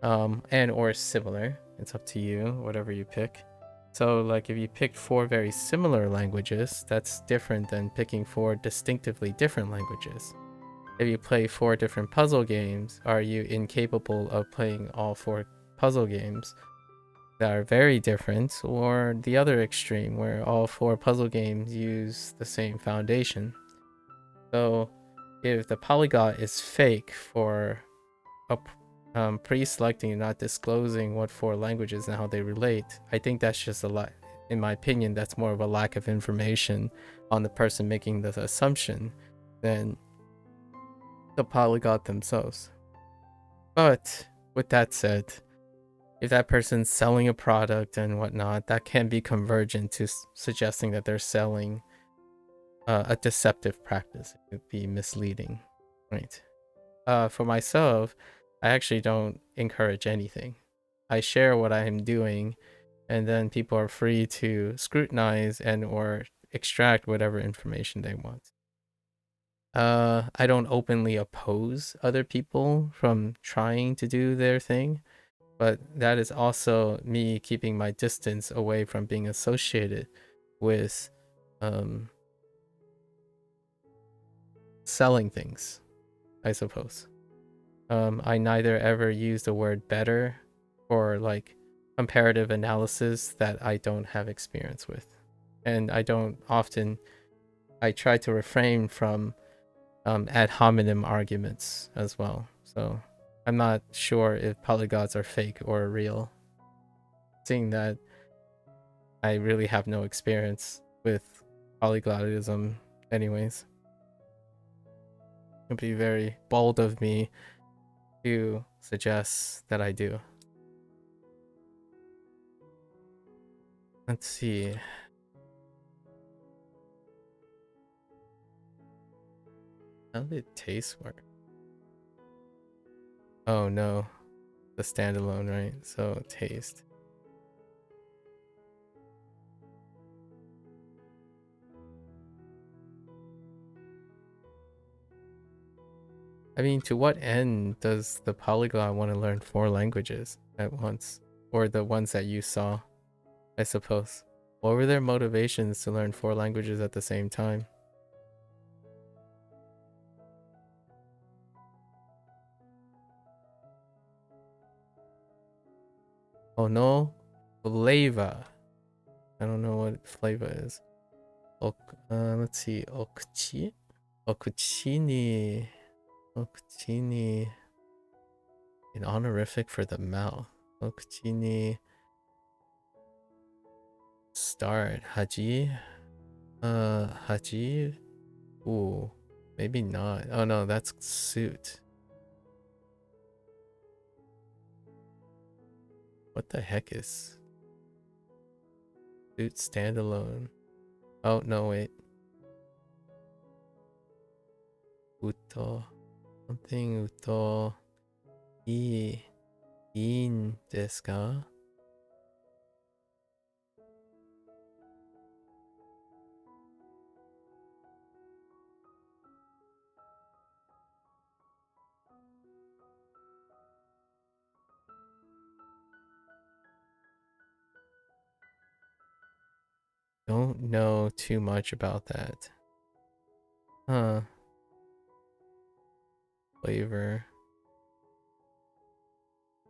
and or similar. It's up to you, whatever you pick. So like if you picked 4 very similar languages, that's different than picking 4 distinctively different languages. If you play 4 different puzzle games, are you incapable of playing all 4 puzzle games that are very different, or the other extreme where all 4 puzzle games use the same foundation? So if the polyglot is fake for pre-selecting and not disclosing what 4 languages and how they relate, I think that's just a lot. In my opinion, that's more of a lack of information on the person making the assumption than the polyglot themselves. But with that said, if that person's selling a product and whatnot, that can be convergent to suggesting that they're selling a deceptive practice. It would be misleading, right? For myself, I actually don't encourage anything. I share what I am doing, and then people are free to scrutinize and or extract whatever information they want. I don't openly oppose other people from trying to do their thing, but that is also me keeping my distance away from being associated with selling things, I suppose. I neither ever use the word better or like comparative analysis that I don't have experience with. And I try to refrain from ad hominem arguments as well. So I'm not sure if polyglots are fake or real, seeing that I really have no experience with polyglotism anyways. It'd be very bold of me to suggests that I do. Let's see. How did taste work? Oh no, the standalone, right? So taste. I mean, to what end does the polyglot want to learn 4 languages at once? Or the ones that you saw, I suppose. What were their motivations to learn 4 languages at the same time? Oh no, flavor. I don't know what flavor is. Let's see, okuchi? Okuchi ni an honorific for the mouth. Okuchi ni start. Haji? Haji? Ooh, maybe not. Oh no, that's suit. What the heck is suit standalone? Oh no, wait. Uto. Something uto. In desu ka? Don't know too much about that. Huh. Flavor.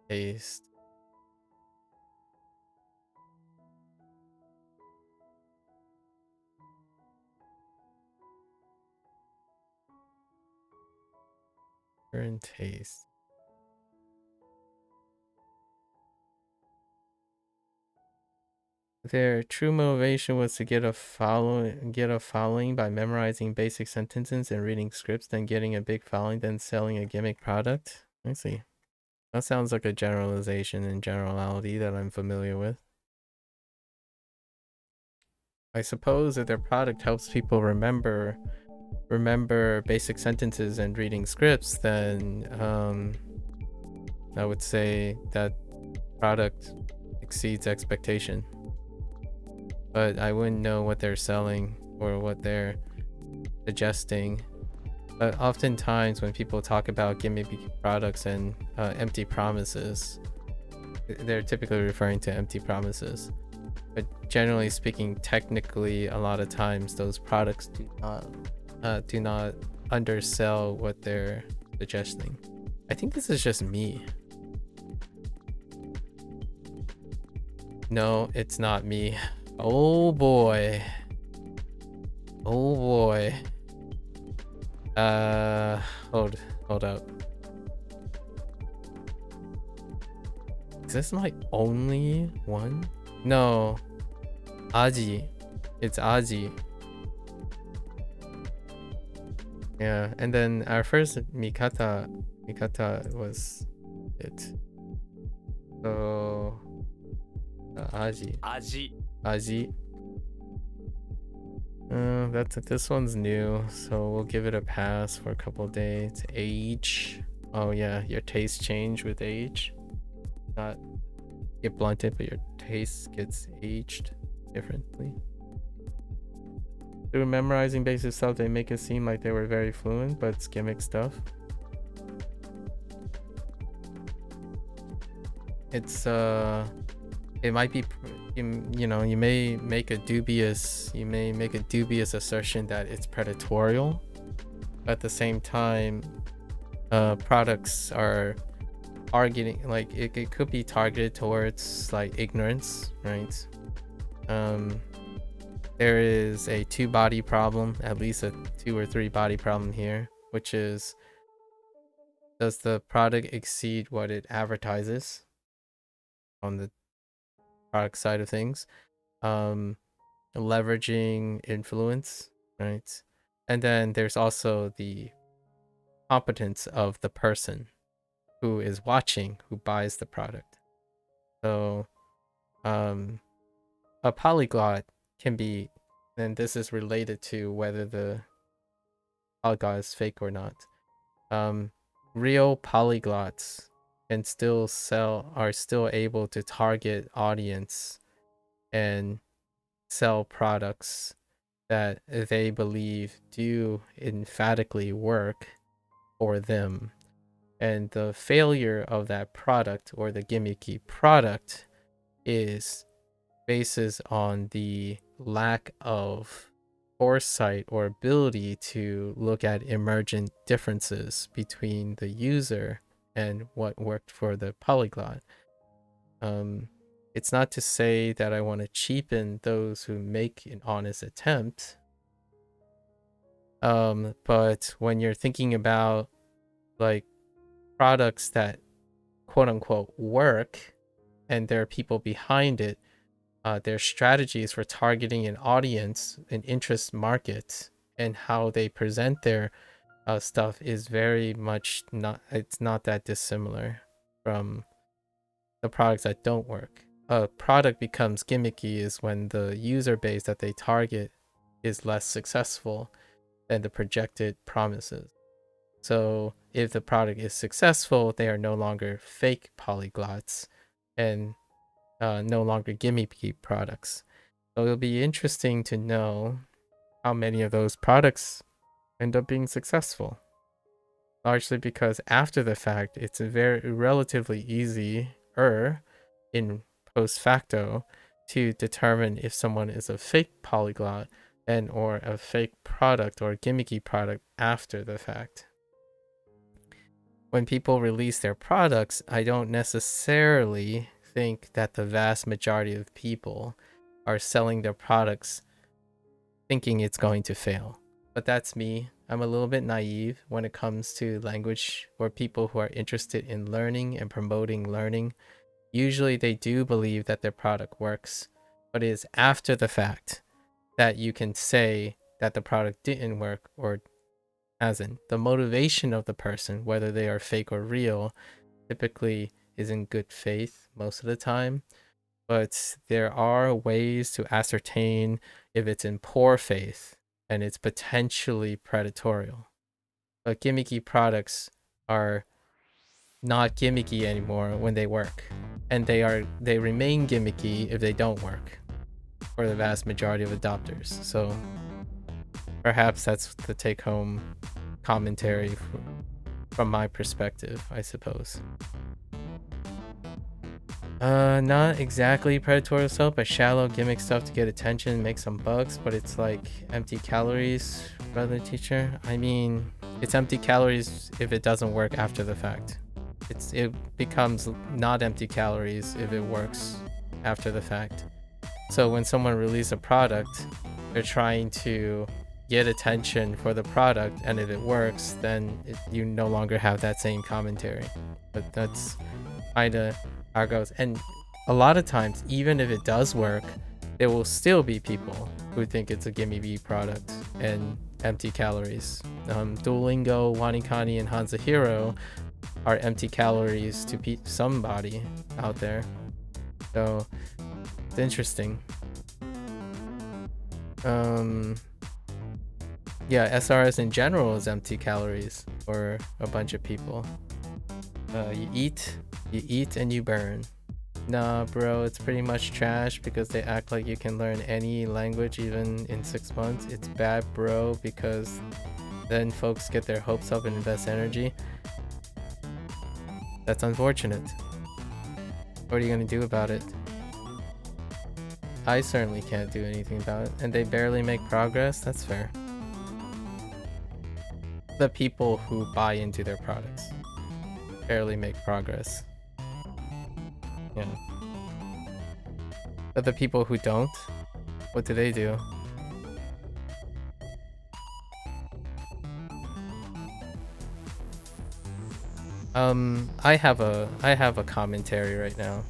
Taste. And taste. Their true motivation was to get a following by memorizing basic sentences and reading scripts, then getting a big following, then selling a gimmick product. I see. That sounds like a generalization and generality that I'm familiar with. I suppose if their product helps people remember basic sentences and reading scripts, then I would say that product exceeds expectation. But I wouldn't know what they're selling or what they're suggesting. But oftentimes when people talk about gimmicky products and empty promises, they're typically referring to empty promises. But generally speaking, technically, a lot of times those products do not undersell what they're suggesting. I think this is just me. No, it's not me. Oh boy. Oh boy. Hold up. Is this my only one? No. Aji. It's Aji. Yeah, and then our first Mikata was it. So Aji. 味 This one's new, so we'll give it a pass for a couple days. Age. Oh yeah, your taste change with age. Not get blunted, but your taste gets aged differently. Through memorizing basic stuff, they make it seem like they were very fluent, but it's gimmick stuff. It's it might be, you know, you may make a dubious assertion that it's predatorial. At the same time, products are targeting, like it could be targeted towards like ignorance, right? There is a 2-body problem, at least a 2 or 3 body problem here, which is, does the product exceed what it advertises on the product side of things? Leveraging influence, right? And then there's also the competence of the person who is watching, who buys the product. So a polyglot can be, and this is related to whether the polyglot is fake or not. Real polyglots can still are still able to target audience and sell products that they believe do emphatically work for them. And the failure of that product or the gimmicky product bases on the lack of foresight or ability to look at emergent differences between the user and what worked for the polyglot. It's not to say that I want to cheapen those who make an honest attempt. But when you're thinking about like products that quote unquote work and there are people behind it, their strategies for targeting an audience, an interest market, and how they present their stuff is very much it's not that dissimilar from the products that don't work. A product becomes gimmicky is when the user base that they target is less successful than the projected promises. So if the product is successful, they are no longer fake polyglots and no longer gimmicky products. So it'll be interesting to know how many of those products end up being successful. Largely because after the fact, it's relatively easier in post facto to determine if someone is a fake polyglot or a fake product or a gimmicky product after the fact. When people release their products, I don't necessarily think that the vast majority of people are selling their products thinking it's going to fail. But that's me. I'm a little bit naive when it comes to language or people who are interested in learning and promoting learning. Usually they do believe that their product works, but it is after the fact that you can say that the product didn't work or hasn't. The motivation of the person, whether they are fake or real, typically is in good faith most of the time. But there are ways to ascertain if it's in poor faith and it's potentially predatory. But gimmicky products are not gimmicky anymore when they work, and they remain gimmicky if they don't work for the vast majority of adopters. So perhaps that's the take-home commentary from my perspective, I suppose. Not exactly predatory stuff, but shallow gimmick stuff to get attention, make some bucks, but it's like empty calories, brother teacher. I mean, it's empty calories if it doesn't work after the fact. It becomes not empty calories if it works after the fact. So when someone releases a product, they're trying to get attention for the product, and if it works, then you no longer have that same commentary. But that's kind of how it goes. And a lot of times, even if it does work, there will still be people who think it's a gimme bee product and empty calories. Duolingo, WaniKani, and Hanzahiro are empty calories to somebody out there. So it's interesting. Yeah, SRS in general is empty calories for a bunch of people. You eat and you burn. Nah, bro, it's pretty much trash because they act like you can learn any language even in 6 months. It's bad, bro, because then folks get their hopes up and invest energy. That's unfortunate. What are you gonna do about it? I certainly can't do anything about it, and they barely make progress. That's fair. The people who buy into their products barely make progress. Yeah. But the people who don't, what do they do? I have a commentary right now.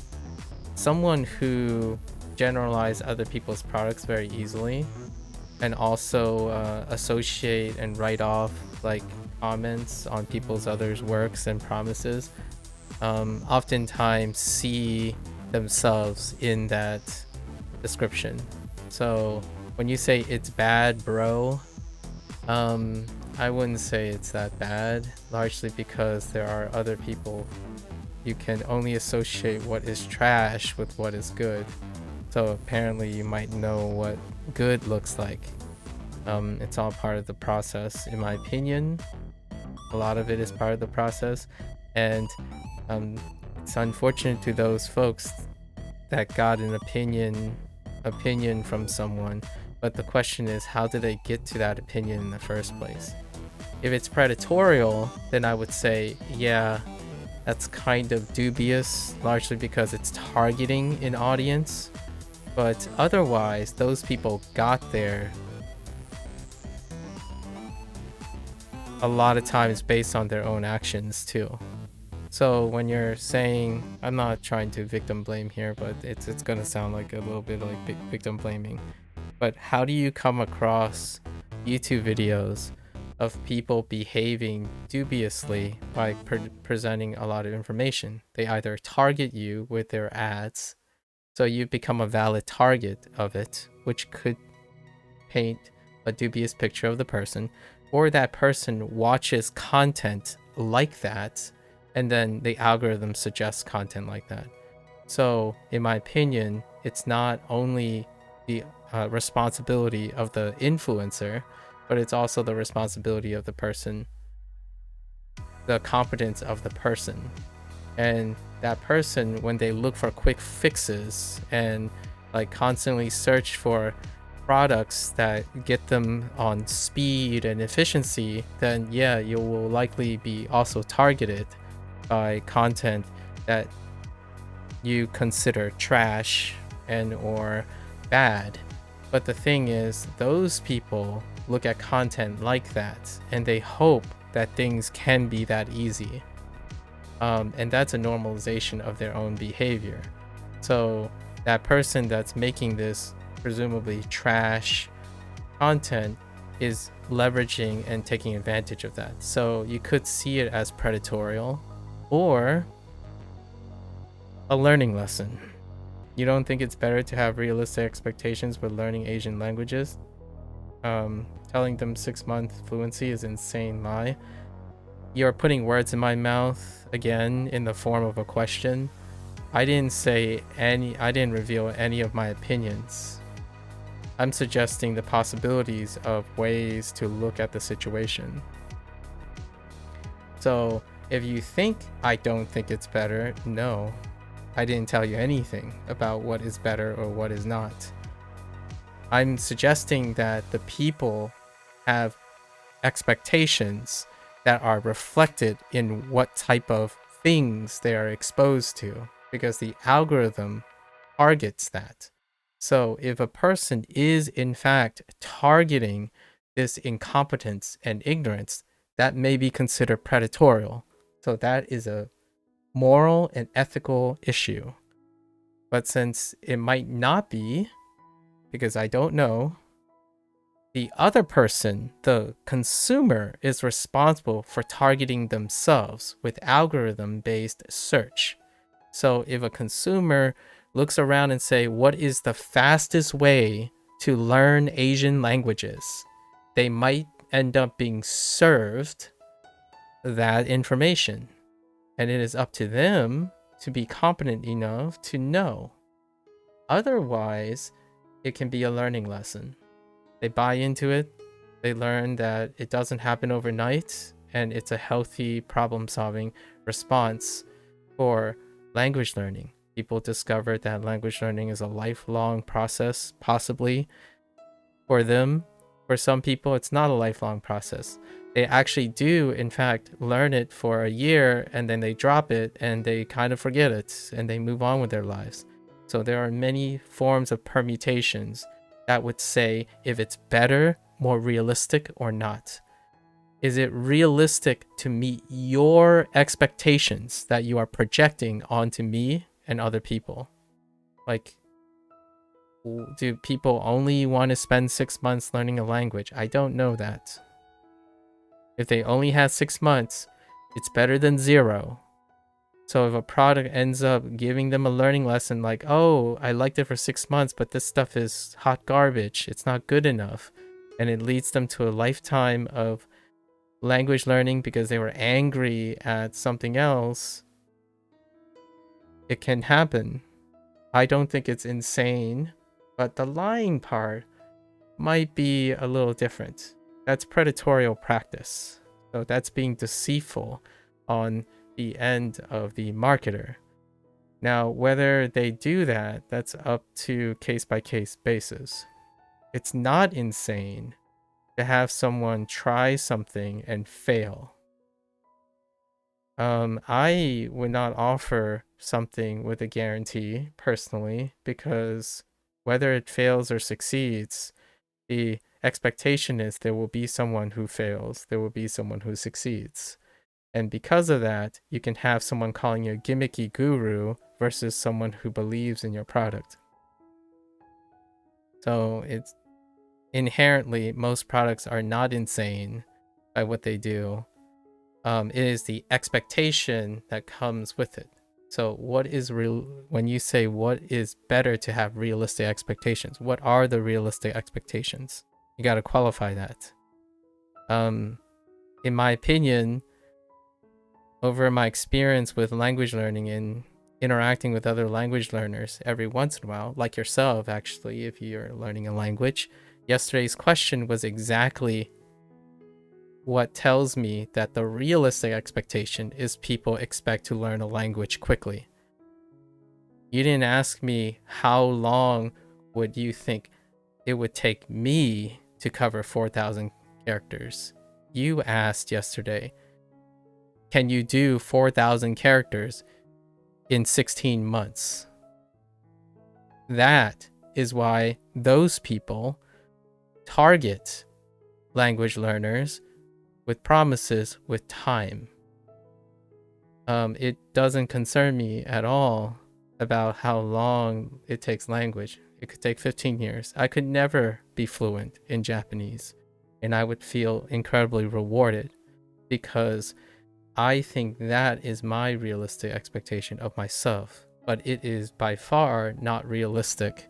Someone who generalize other people's products very easily and also associate and write off like comments on people's others' works and promises oftentimes see themselves in that description. So when you say it's bad, bro, I wouldn't say it's that bad, largely because there are other people. You can only associate what is trash with what is good. So apparently you might know what good looks like. It's all part of the process, in my opinion. A lot of it is part of the process, and it's unfortunate to those folks that got an opinion from someone, but the question is, how did they get to that opinion in the first place? If it's predatorial, then I would say, yeah, that's kind of dubious, largely because it's targeting an audience. But otherwise, those people got there a lot of times based on their own actions too. So when you're saying, I'm not trying to victim blame here, but it's gonna sound like a little bit like victim blaming. But how do you come across YouTube videos of people behaving dubiously by presenting a lot of information? They either target you with their ads, so you become a valid target of it, which could paint a dubious picture of the person, or that person watches content like that, and then the algorithm suggests content like that. So in my opinion, it's not only the responsibility of the influencer, but it's also the responsibility of the person, the competence of the person. And that person, when they look for quick fixes and like constantly search for products that get them on speed and efficiency, then yeah, you will likely be also targeted by content that you consider trash and or bad. But the thing is, those people look at content like that and they hope that things can be that easy. And that's a normalization of their own behavior. So that person that's making this presumably trash content is leveraging and taking advantage of that. So you could see it as predatorial or a learning lesson. You don't think it's better to have realistic expectations with learning Asian languages? Telling them 6-month fluency is insane lie. You're putting words in my mouth again in the form of a question. I didn't reveal any of my opinions. I'm suggesting the possibilities of ways to look at the situation. So if you think I don't think it's better, no, I didn't tell you anything about what is better or what is not. I'm suggesting that the people have expectations that are reflected in what type of things they are exposed to, because the algorithm targets that. So if a person is in fact targeting this incompetence and ignorance, that may be considered predatorial. So that is a moral and ethical issue. But since it might not be, because I don't know, the other person, the consumer, is responsible for targeting themselves with algorithm-based search. So if a consumer looks around and say, what is the fastest way to learn Asian languages? They might end up being served that information. And it is up to them to be competent enough to know. Otherwise, it can be a learning lesson. They buy into it, they learn that it doesn't happen overnight, and it's a healthy problem-solving response for language learning. People discovered that language learning is a lifelong process, possibly. For them, for some people, it's not a lifelong process. They actually do, in fact, learn it for a year, and then they drop it, and they kind of forget it, and they move on with their lives. So there are many forms of permutations that would say if it's better, more realistic, or not. Is it realistic to meet your expectations that you are projecting onto me and other people? Like, do people only want to spend 6 months learning a language? I don't know that. If they only had 6 months, it's better than 0. So if a product ends up giving them a learning lesson like, oh, I liked it for 6 months, but this stuff is hot garbage, it's not good enough, and it leads them to a lifetime of language learning because they were angry at something else, it can happen. I don't think it's insane, but the lying part might be a little different. That's predatorial practice. So that's being deceitful on the end of the marketer. Now, whether they do that, that's up to case-by-case basis. It's not insane to have someone try something and fail. I would not offer something with a guarantee personally, because whether it fails or succeeds, the expectation is there will be someone who fails, there will be someone who succeeds. And because of that, you can have someone calling you a gimmicky guru versus someone who believes in your product. So it's inherently, most products are not insane by what they do. It is the expectation that comes with it. So what is real when you say what is better to have realistic expectations? What are the realistic expectations? You got to qualify that. In my opinion, over my experience with language learning and interacting with other language learners every once in a while, like yourself actually, if you're learning a language, yesterday's question was exactly what tells me that the realistic expectation is people expect to learn a language quickly. You didn't ask me how long would you think it would take me to cover 4,000 characters. You asked yesterday, can you do 4,000 characters in 16 months? That is why those people target language learners with promises with time. It doesn't concern me at all about how long it takes language. It could take 15 years. I could never be fluent in Japanese, and I would feel incredibly rewarded because I think that is my realistic expectation of myself, but it is by far not realistic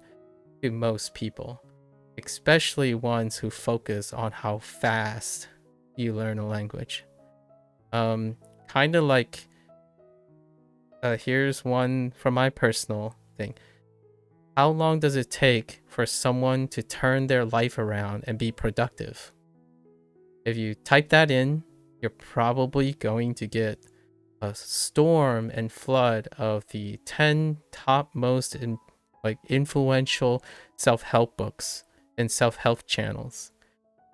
to most people, especially ones who focus on how fast you learn a language. Kind of like, here's one from my personal thing. How long does it take for someone to turn their life around and be productive? If you type that in, you're probably going to get a storm and flood of the 10 top most influential self-help books and self-help channels.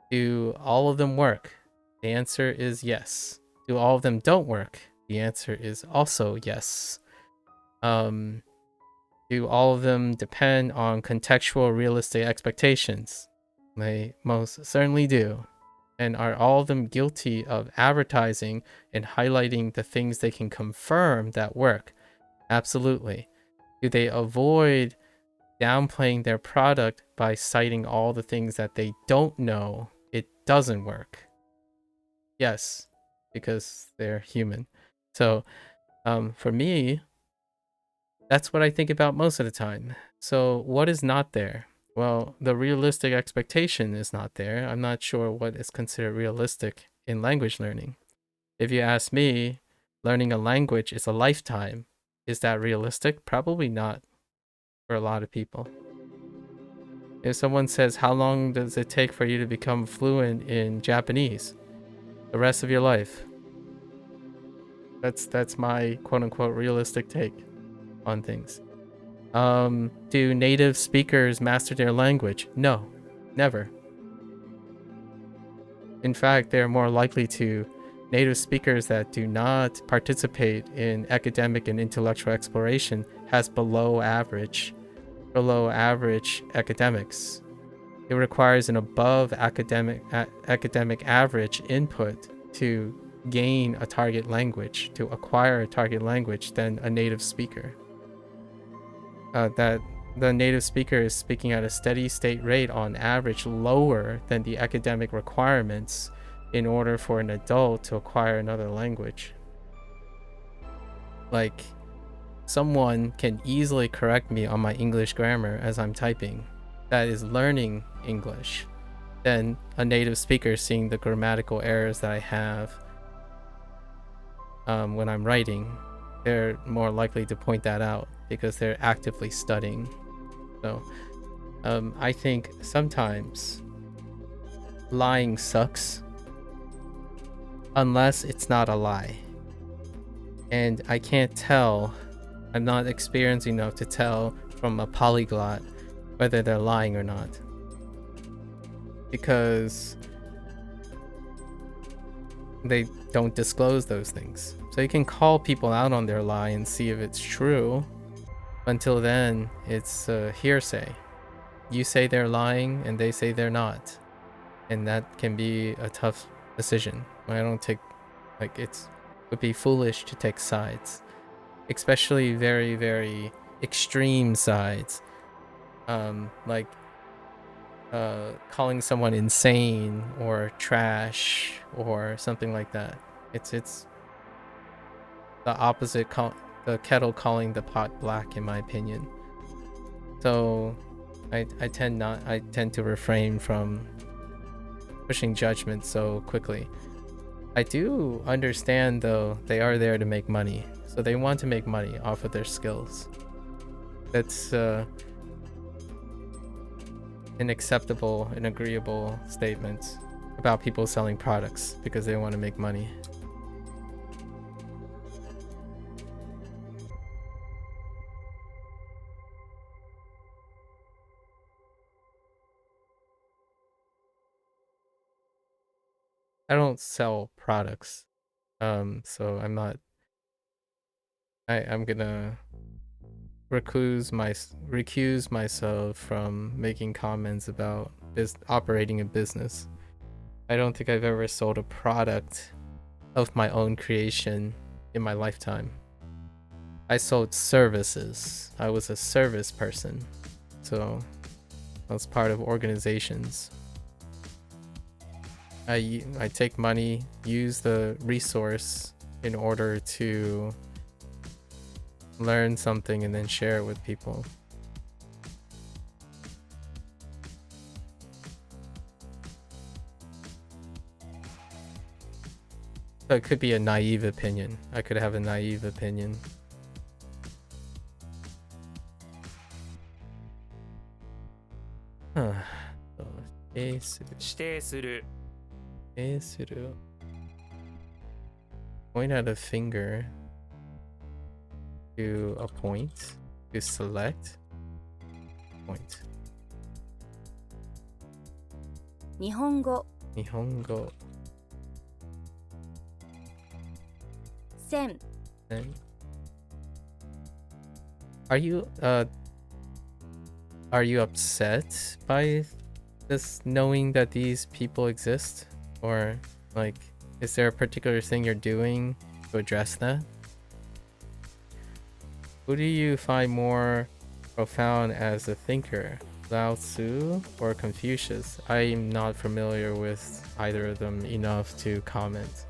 Do all of them work? The answer is yes. Do all of them don't work? The answer is also yes. Do all of them depend on contextual realistic expectations? They most certainly do. And are all of them guilty of advertising and highlighting the things they can confirm that work? Absolutely. Do they avoid downplaying their product by citing all the things that they don't know it doesn't work? Yes, because they're human. So for me, that's what I think about most of the time. So what is not there? Well, the realistic expectation is not there. I'm not sure what is considered realistic in language learning. If you ask me, learning a language is a lifetime. Is that realistic? Probably not for a lot of people. If someone says, how long does it take for you to become fluent in Japanese? The rest of your life. That's my quote-unquote realistic take on things. Do native speakers master their language? No, never. In fact, they're more likely to. Native speakers that do not participate in academic and intellectual exploration has below average academics. It requires an above academic average input to gain a target language, to acquire a target language than a native speaker. That the native speaker is speaking at a steady state rate on average lower than the academic requirements in order for an adult to acquire another language. Like, someone can easily correct me on my English grammar as I'm typing that is learning English than a native speaker seeing the grammatical errors that I have when I'm writing. They're more likely to point that out because they're actively studying. So I think sometimes lying sucks unless it's not a lie. And I can't tell, I'm not experienced enough to tell from a polyglot whether they're lying or not. Because they don't disclose those things. So you can call people out on their lie and see if it's true. Until then, it's hearsay. You say they're lying and they say they're not. And that can be a tough decision. I don't take, like, it would be foolish to take sides. Especially very, very extreme sides. Like calling someone insane or trash or something like that. It's the opposite, the kettle calling the pot black, in my opinion. So I tend to refrain from pushing judgment so quickly. I do understand though, they are there to make money, so they want to make money off of their skills. That's an acceptable and agreeable statement about people selling products because they want to make money. I don't sell products, so I'm gonna recuse myself from making comments about operating a business. I don't think I've ever sold a product of my own creation in my lifetime. I sold services. I was a service person, so I was part of organizations. I take money, use the resource in order to learn something and then share it with people. So it could be a naive opinion. I could have a naive opinion. Huh. 指定する point at a finger to a point, to select point. 日本語 Nihongo 線 then are you upset by this, knowing that these people exist, or like is there a particular thing you're doing to address that? Who do you find more profound as a thinker, Lao Tzu or Confucius? I'm not familiar with either of them enough to comment.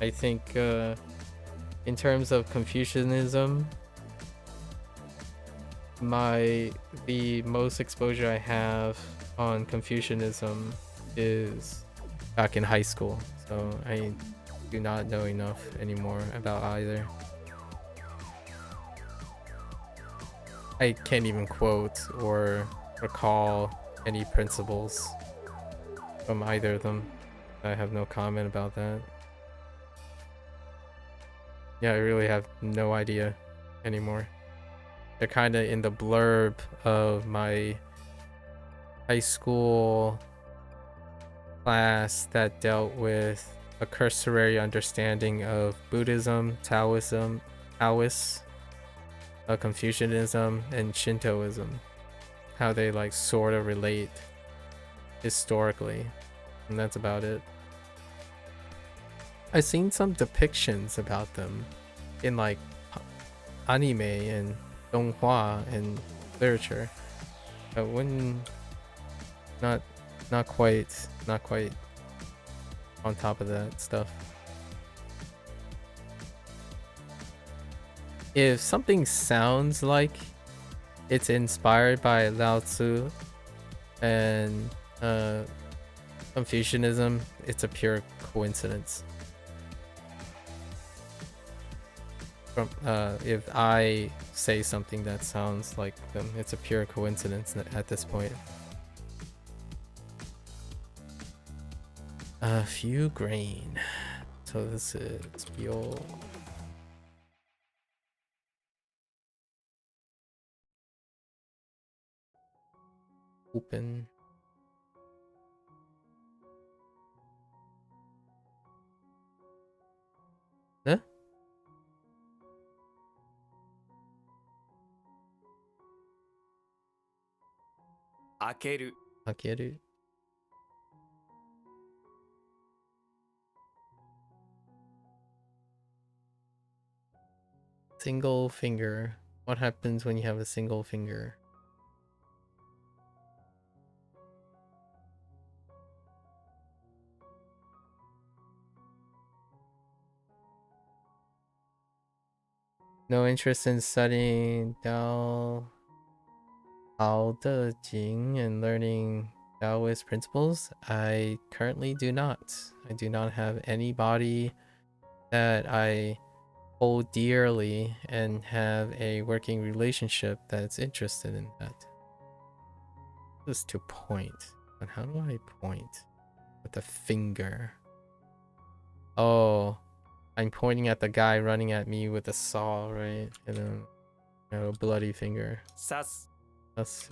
I think in terms of Confucianism, the most exposure I have on Confucianism is back in high school, so I do not know enough anymore about either. I can't even quote or recall any principles from either of them. I have no comment about that. Yeah, I really have no idea anymore. They're kind of in the blurb of my high school class that dealt with a cursory understanding of Buddhism, Taoism, Confucianism, and Shintoism. How they like sort of relate historically, and that's about it. I've seen some depictions about them in like anime and donghua and literature. I wouldn't, not quite on top of that stuff. if something sounds like it's inspired by Lao Tzu and Confucianism, it's a pure coincidence. From if I say something that sounds like them, it's a pure coincidence at this point. A few grain. So this is Bio. Open. Huh? 開ける Akeru. Single finger. What happens when you have a single finger? No interest in studying Dao De Jing and learning Taoist principles? I currently do not. I do not have anybody that I hold dearly and have a working relationship that's interested in that. Just to point. But how do I point? With a finger. Oh, I'm pointing at the guy running at me with a saw, right? And then a bloody finger. 刺す That's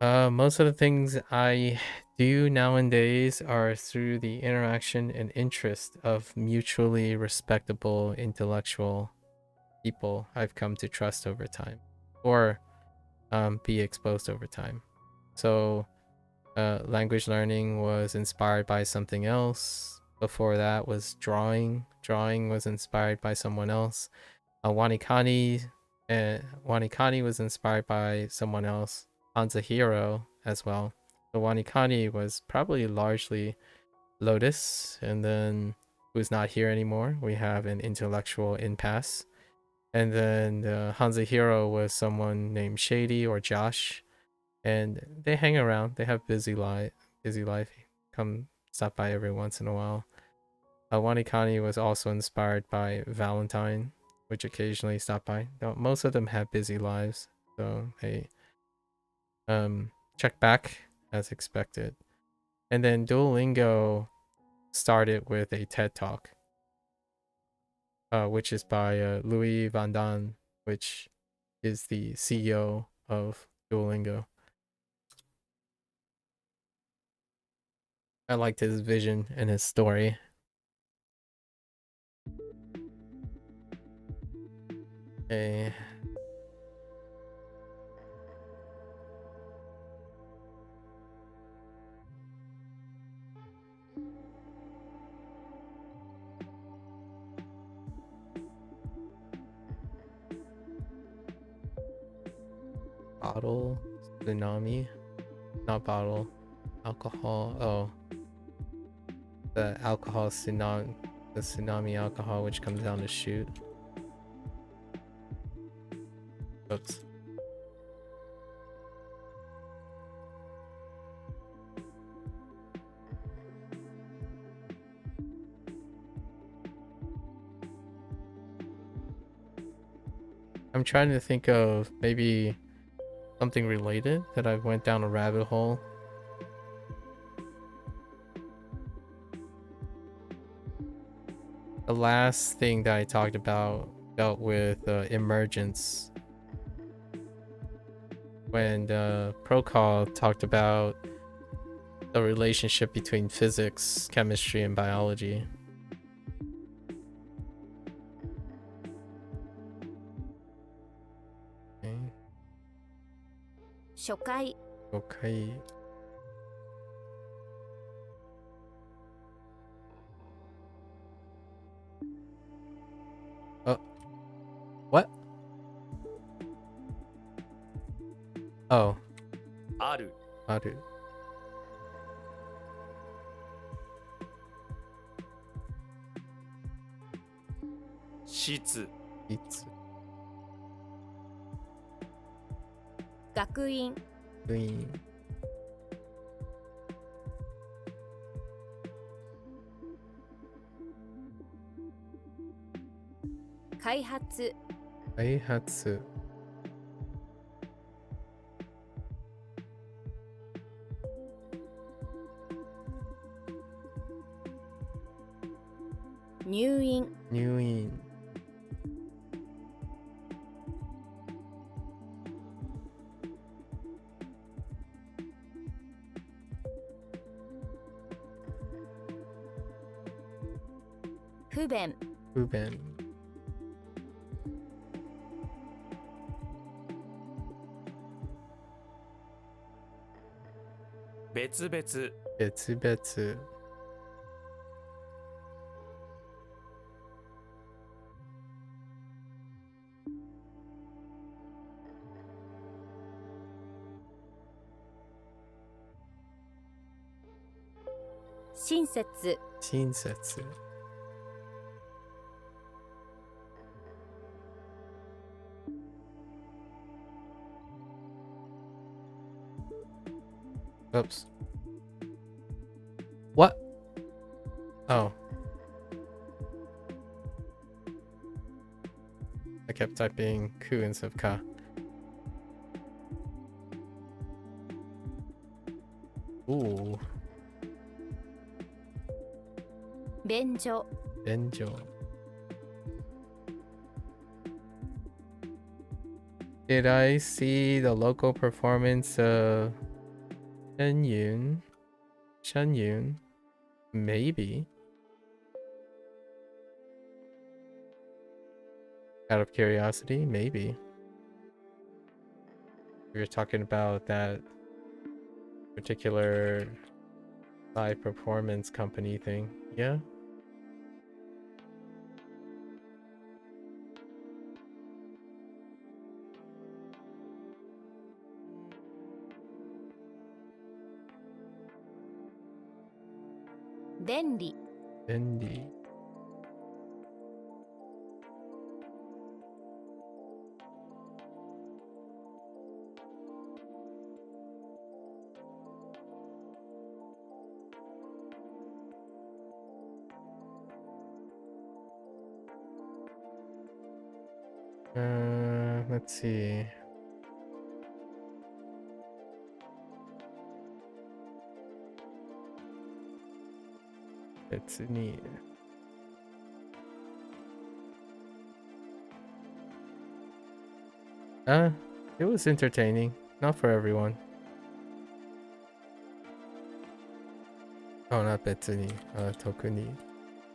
most of the things I do nowadays are through the interaction and interest of mutually respectable intellectual people I've come to trust over time, or be exposed over time. So language learning was inspired by something else. Before that was drawing. Drawing was inspired by someone else. WaniKani was inspired by someone else. Hero as well. So WaniKani was probably largely Lotus, and then who's not here anymore. We have an intellectual impasse. And then Hero was someone named Shady or Josh, and they hang around. They have busy life. Come stop by every once in a while. WaniKani was also inspired by Valentine, which occasionally stop by. Now, most of them have busy lives, so they check back as expected. And then Duolingo started with a TED Talk, which is by Louis Van Dan, which is the CEO of Duolingo. I liked his vision and his story. Okay. Bottle, tsunami, not bottle, alcohol. Oh, the alcohol tsunami, the tsunami alcohol, which comes down the chute. Oops. I'm trying to think of maybe something related that I went down a rabbit hole. The last thing that I talked about dealt with emergence. When Procol talked about the relationship between physics, chemistry, and biology. Okay. 初回 Okay. What? Oh. ある Aru. 室、いつ、学院、クイーン、開発、開発、入院、入院、不便、不便、別々、別々、親切、親切、Oops. What? Oh. I kept typing ku instead of ka. Ooh. 便所、 Benjo. Did I see the local performance of Shen Yun? Maybe. Out of curiosity, maybe. We were talking about that particular live performance company thing. Yeah.便利、 Bendy. Let's see. It's neat. It was entertaining. Not for everyone. Oh, not betsuni. Tokuni.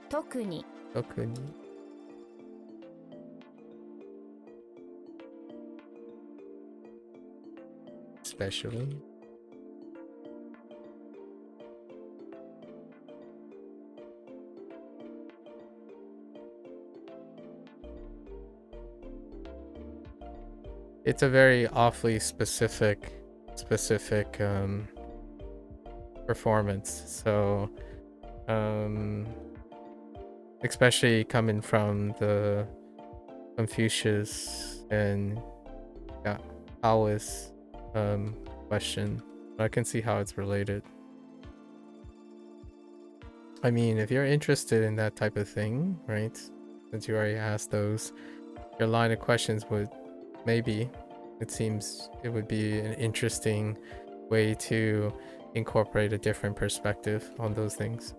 特に、 Tokuni. Especially. It's a very awfully specific performance. So especially coming from the Confucius and Taoist question. I can see how it's related. I mean, if you're interested in that type of thing, right? Since you already asked those, your line of questions would maybe, it seems it would be an interesting way to incorporate a different perspective on those things,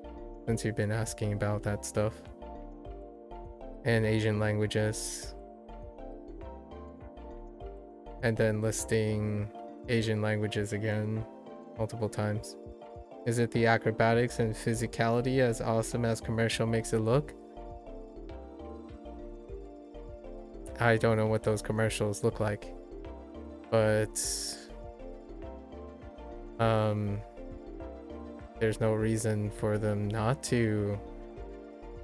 since you've been asking about that stuff. And Asian languages. And then listing Asian languages again multiple times. Is it the acrobatics and physicality as awesome as commercial makes it look? I don't know what those commercials look like, but there's no reason for them not to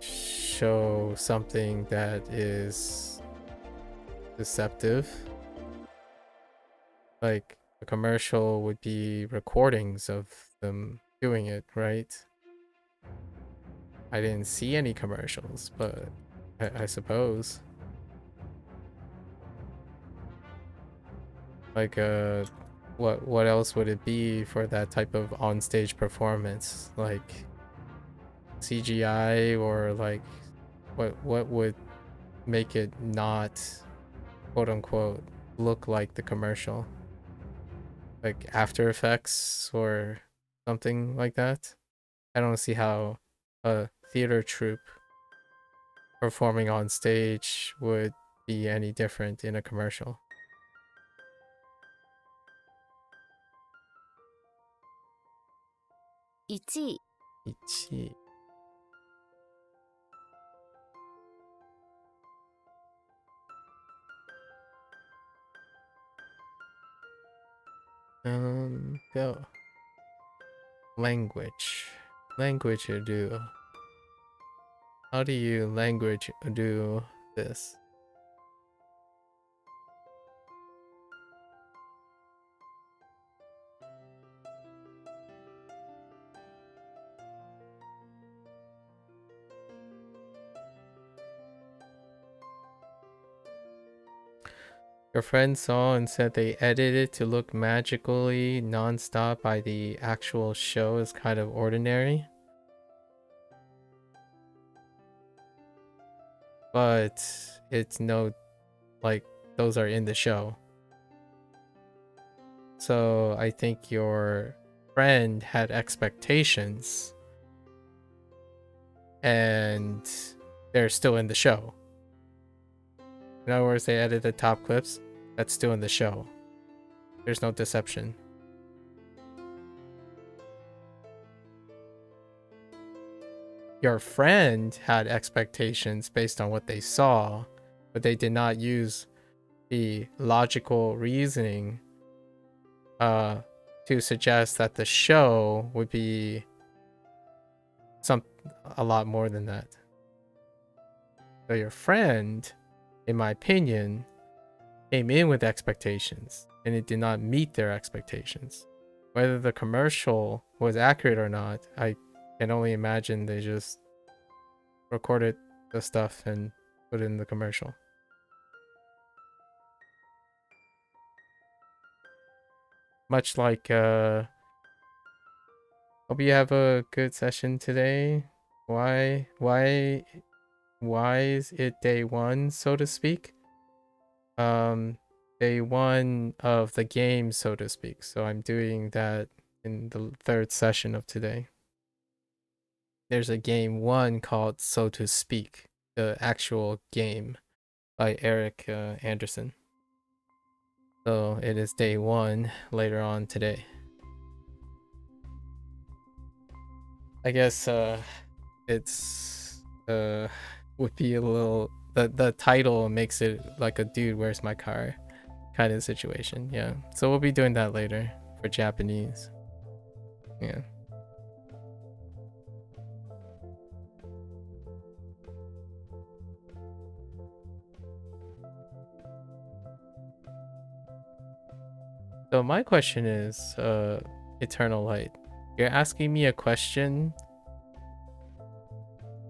show something that is deceptive. Like a commercial would be recordings of them doing it, right? I didn't see any commercials, but I suppose. Like, what else would it be for that type of on-stage performance? Like CGI, or like what would make it not, quote unquote, look like the commercial? Like After Effects or something like that? I don't see how a theater troupe performing on stage would be any different in a commercial. 1位、 1. Go. Language. Language do. How do you language do this? Your friend saw and said they edited it to look magically non-stop by the actual show is kind of ordinary. But it's no, like, those are in the show. So I think your friend had expectations and they're still in the show. In other words, they edited the top clips. That's still in the show. There's no deception. Your friend had expectations based on what they saw, but they did not use the logical reasoning to suggest that the show would be a lot more than that. So your friend, in my opinion, came in with expectations and it did not meet their expectations. Whether the commercial was accurate or not, I can only imagine they just recorded the stuff and put it in the commercial. Much like, hope you have a good session today. Why is it day one, so to speak? Day one of the game, so to speak. So I'm doing that in the third session of today. There's a game one called So to Speak, the actual game by Eric Anderson. So it is day one later on today. I guess it's would be a little, the title makes it like a dude, where's my car kind of situation. Yeah, so we'll be doing that later for Japanese. Yeah. So my question is, Eternal Light, you're asking me a question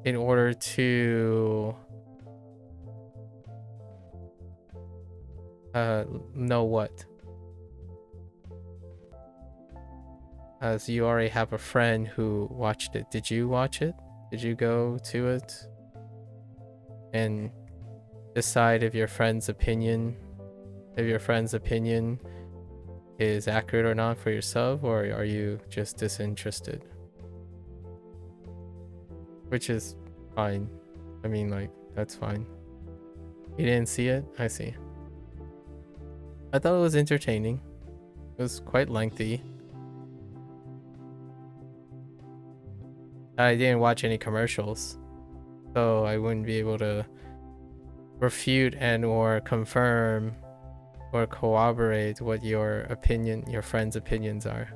in order to know what? As you already have a friend who watched it. Did you watch it? Did you go to it and decide if your friend's opinion is accurate or not for yourself, or are you just disinterested? Which is fine. I mean, like, that's fine. You didn't see it? I see. I thought it was entertaining. It was quite lengthy. I didn't watch any commercials, so I wouldn't be able to refute and or confirm or corroborate what your friend's opinions are.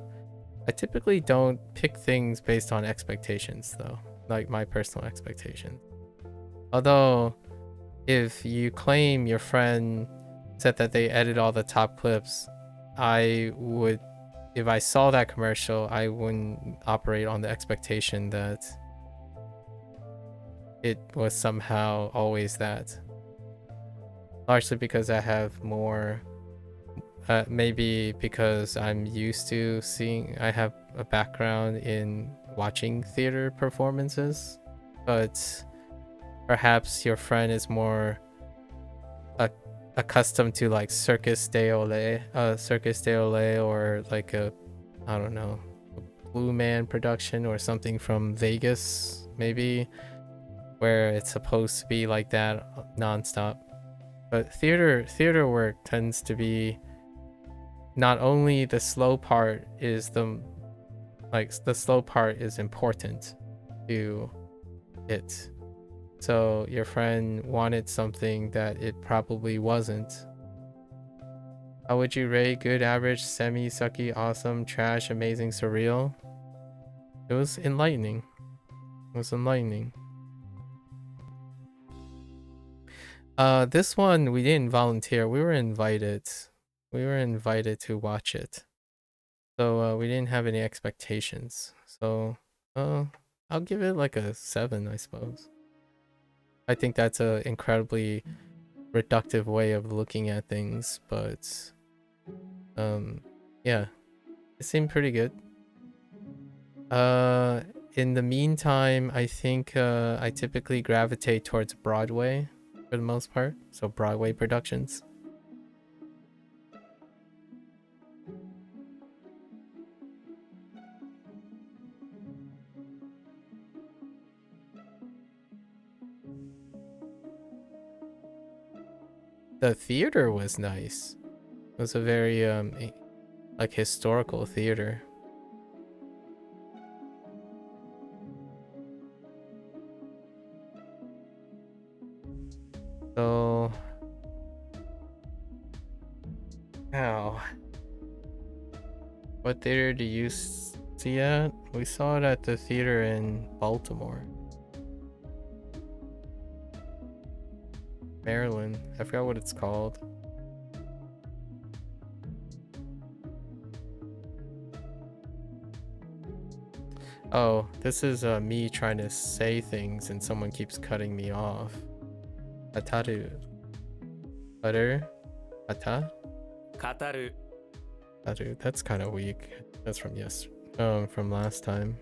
I typically don't pick things based on expectations, though, like my personal expectations. Although, if you claim your friend said that they edit all the top clips, if I saw that commercial, I wouldn't operate on the expectation that it was somehow always that. Largely because I have more, maybe because I'm used to seeing, I have a background in watching theater performances, but perhaps your friend is more accustomed to like Circus de Ole, or like a, I don't know, a Blue Man production or something from Vegas, maybe, where it's supposed to be like that nonstop. But theater work tends to be, not only the slow part is the slow part is important to it. So your friend wanted something that it probably wasn't. How would you rate good, average, semi, sucky, awesome, trash, amazing, surreal? It was enlightening. It was enlightening. This one we didn't volunteer. We were invited. We were invited to watch it. So we didn't have any expectations. So I'll give it like a 7, I suppose. I think that's a incredibly reductive way of looking at things, but yeah, it seemed pretty good. In the meantime, I think I typically gravitate towards Broadway for the most part, so Broadway productions. The theater was nice. It was a very like historical theater. So, ow. What theater do you see at? We saw it at the theater in Baltimore, Maryland. I forgot what it's called. Oh, this is me trying to say things and someone keeps cutting me off. Ataru. Butter? Ata? Kataru. Ataru. That's kind of weak. That's from from last time.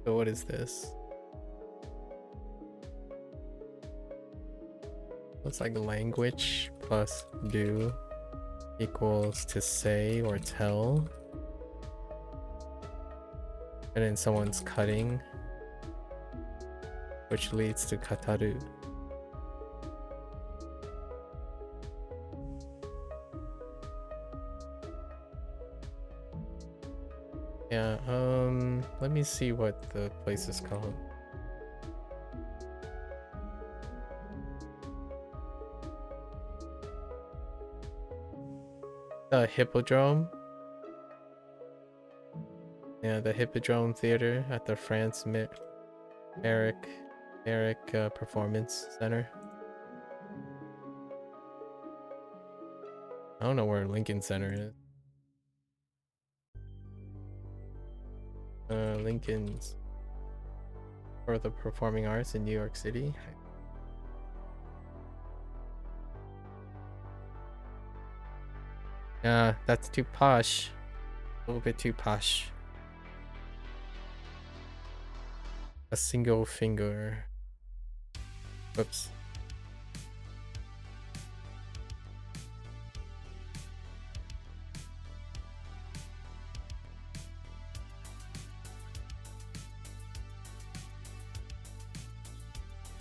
So what is this? Looks like language plus do equals to say or tell. And then someone's cutting, which leads to kataru. Yeah, let me see what the place is called. The Hippodrome. Yeah, the Hippodrome Theater at the France Merrick Performance Center. I don't know where Lincoln Center is. Lincoln's for the Performing Arts in New York City. Yeah, that's too posh. A little bit too posh. A single finger. Whoops.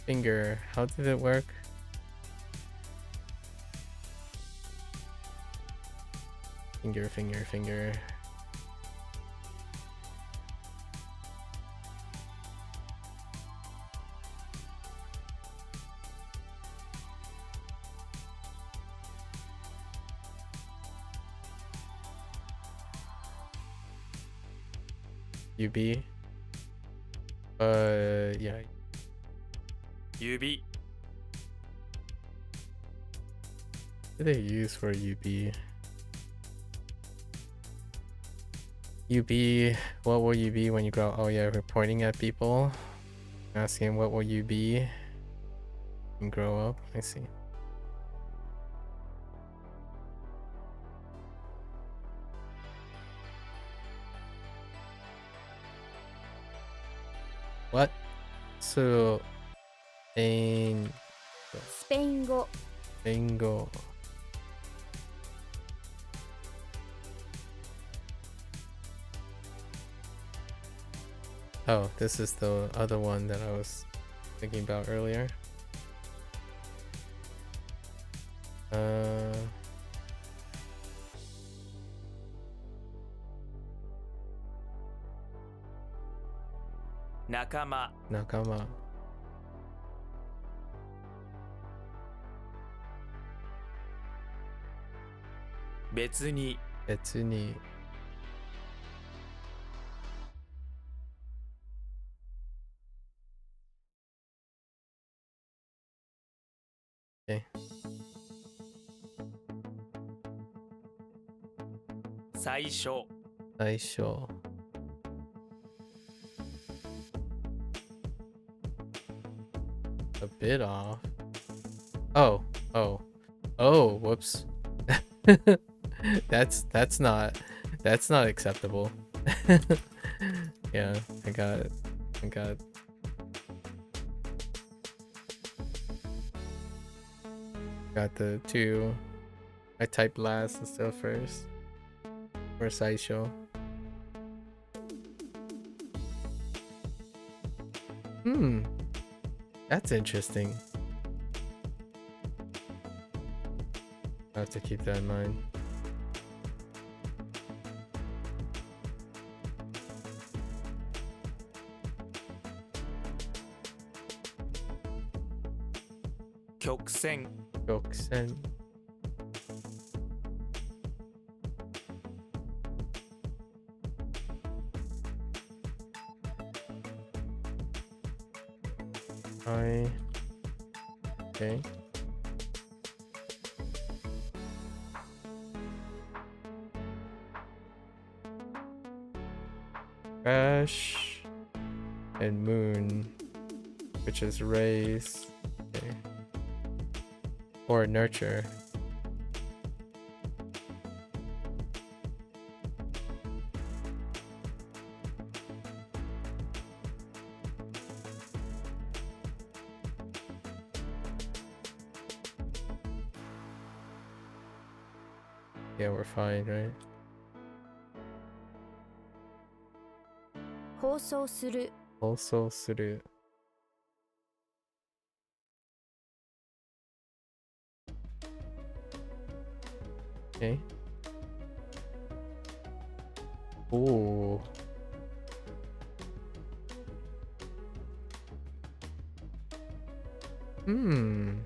Finger. How did it work? Finger, finger, finger. UB. Yeah. Yubi. What do they use for UB? UB, what will you be when you grow up? Oh yeah, we're pointing at people. Asking what will you be and grow up. I see. What? So, in スペイン語 bingo. Oh, this is the other one that I was thinking about earlier. Uh, 仲間 nakama. 別に 別に Okay. 最初最初 a bit off. Oh, whoops. that's not acceptable. Yeah, I got it. Got the two. I typed last instead of first. For sideshow. That's interesting. I have to keep that in mind. Kyoksen Goksen. Okay. Crash and moon, which is raise. Okay. Or nurture. Yeah, we're fine, right? 放送する Also する. Okay. Ooh. Hmm.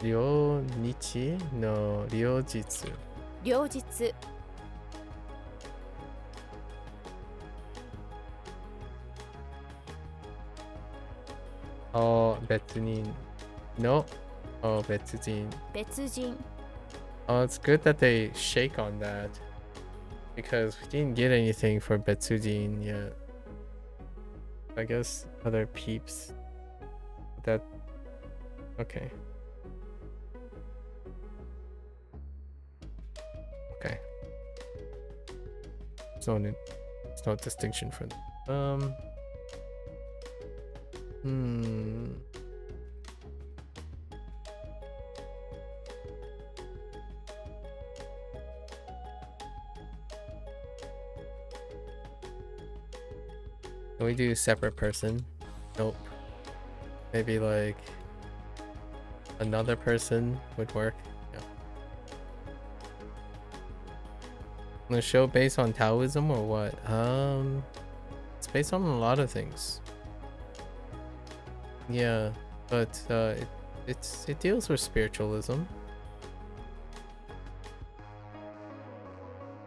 Ryonichi no ryojitsu. 両日 Oh, 別人 no. Oh, 別人. 別人 Oh, it's good that they shake on that. Because we didn't get anything for Betsujin yet. I guess other peeps. That. Okay. Okay. So it's no distinction for them. Can we do separate person? Nope. Maybe like another person would work. Yeah. The show based on Taoism or what? It's based on a lot of things. Yeah, but it deals with spiritualism.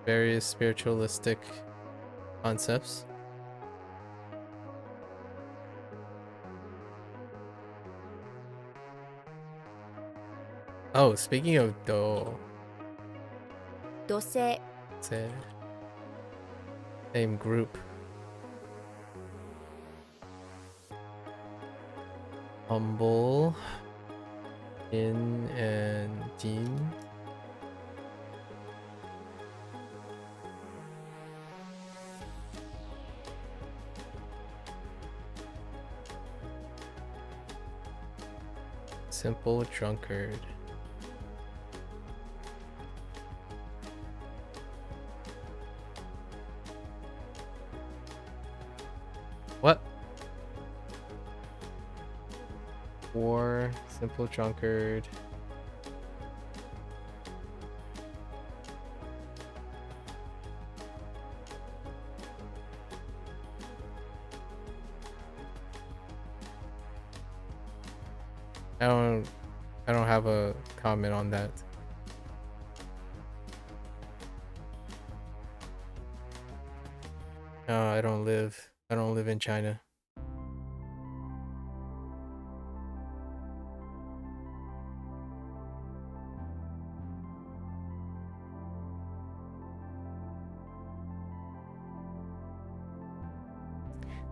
Various spiritualistic concepts. Oh, speaking of do, 土星 same group. Humble, In and Jin. Simple drunkard. What? War, simple drunkard. I don't have a comment on that. I don't live in China.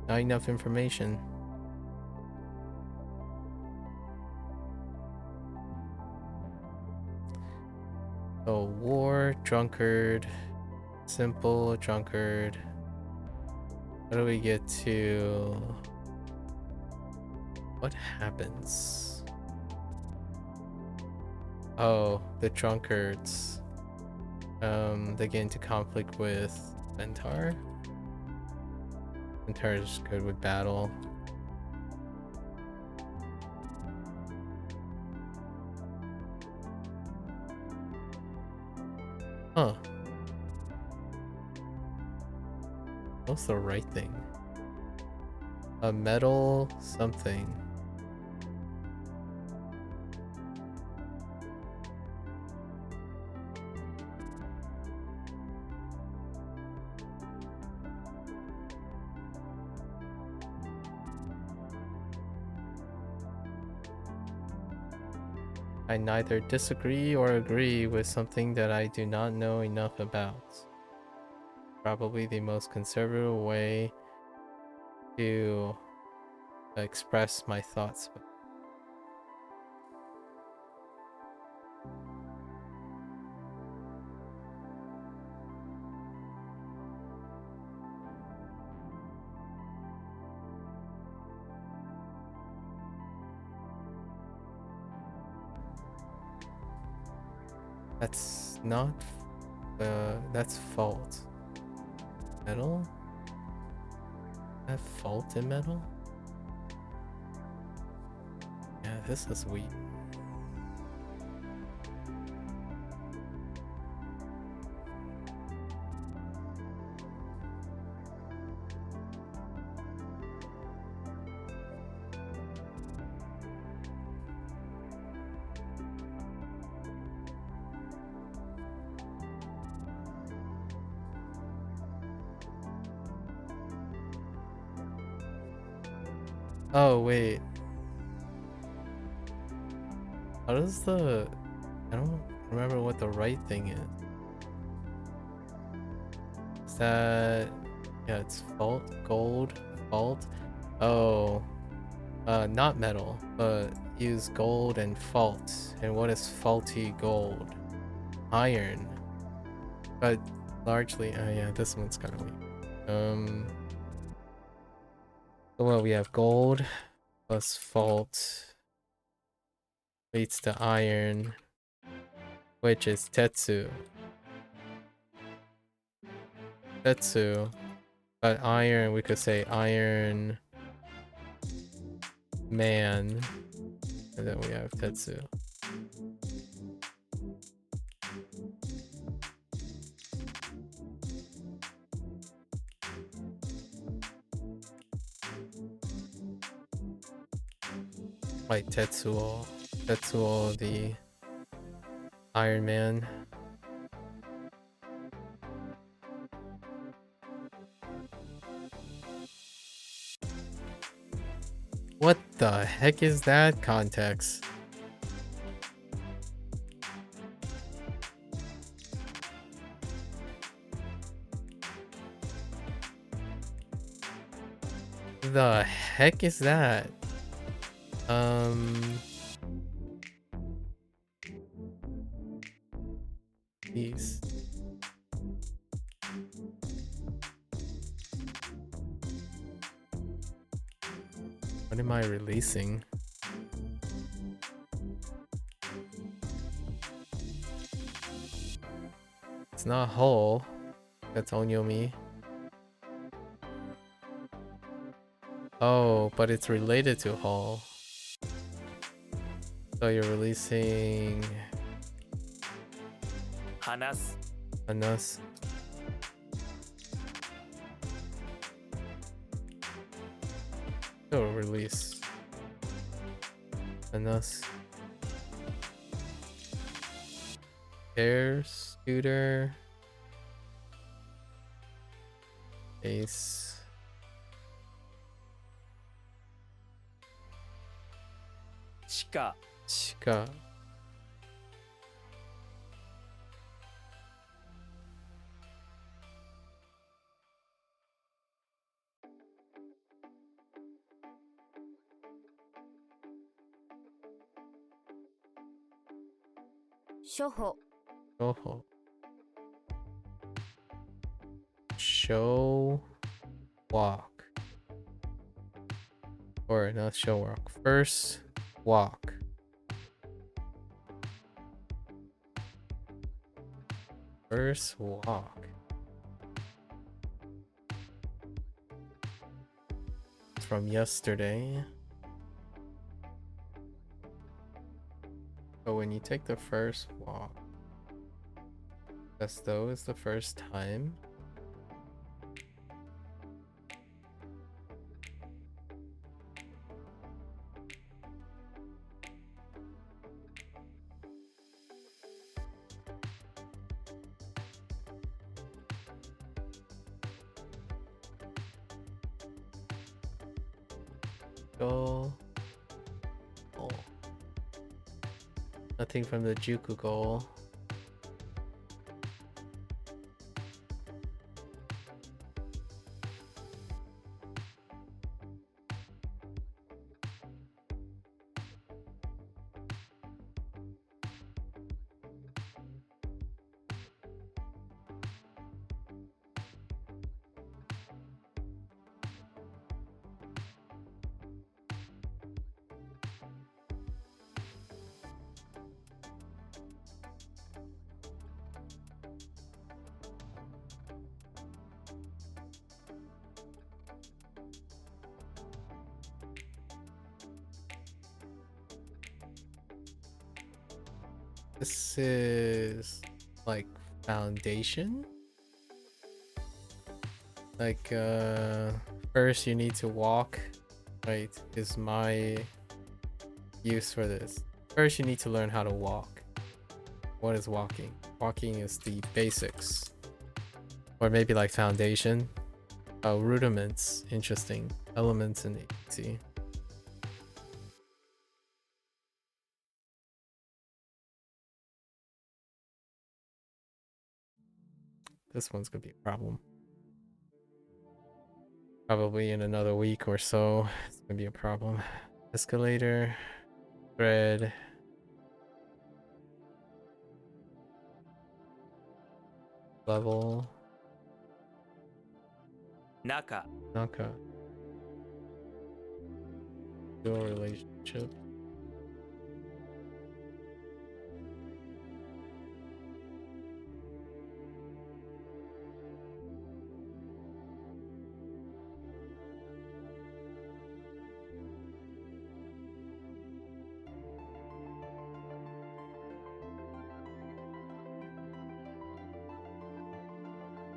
Not enough information. So war, drunkard, simple drunkard. How do we get to what happens? Oh, the drunkards. They get into conflict with Centaur. Centaur is good with battle. Huh. What's the right thing? A metal something. I neither disagree or agree with something that I do not know enough about. Probably the most conservative way to express my thoughts. That's not that's fault. Metal? That fault in metal? Yeah, this is weak. Oh wait. How does the... I don't remember what the right thing is. Is that... Yeah, it's fault, gold, fault. Oh. Not metal, but use gold and fault. And what is faulty gold? Iron. But largely... Oh yeah, this one's kind of weak. Well, we have gold plus fault leads to iron, which is Tetsu. Tetsu. But iron, we could say Iron Man. And then we have Tetsu. Like Tetsuo. Tetsuo, the Iron Man. What the heck is that context? The heck is that? Please. What am I releasing? It's not whole. That's onyomi. Oh, but it's related to whole. So you're releasing 話す anas. So release anas. Air scooter. Ace. Shika Shika. Shoho. Shoho. Show walk. Or not show walk. First walk. First walk. It's from yesterday. So when you take the first walk, as though it's the first time. Go. Oh. Nothing from the Juku goal. This is like foundation. Like first you need to walk, right? Is my use for this. First you need to learn how to walk. What is walking? Walking is the basics. Or maybe like foundation. Oh, rudiments. Interesting. Elements in AT. This one's gonna be a problem. Probably in another week or so, it's gonna be a problem. Escalator, thread, level, Naka Naka, dual relationship.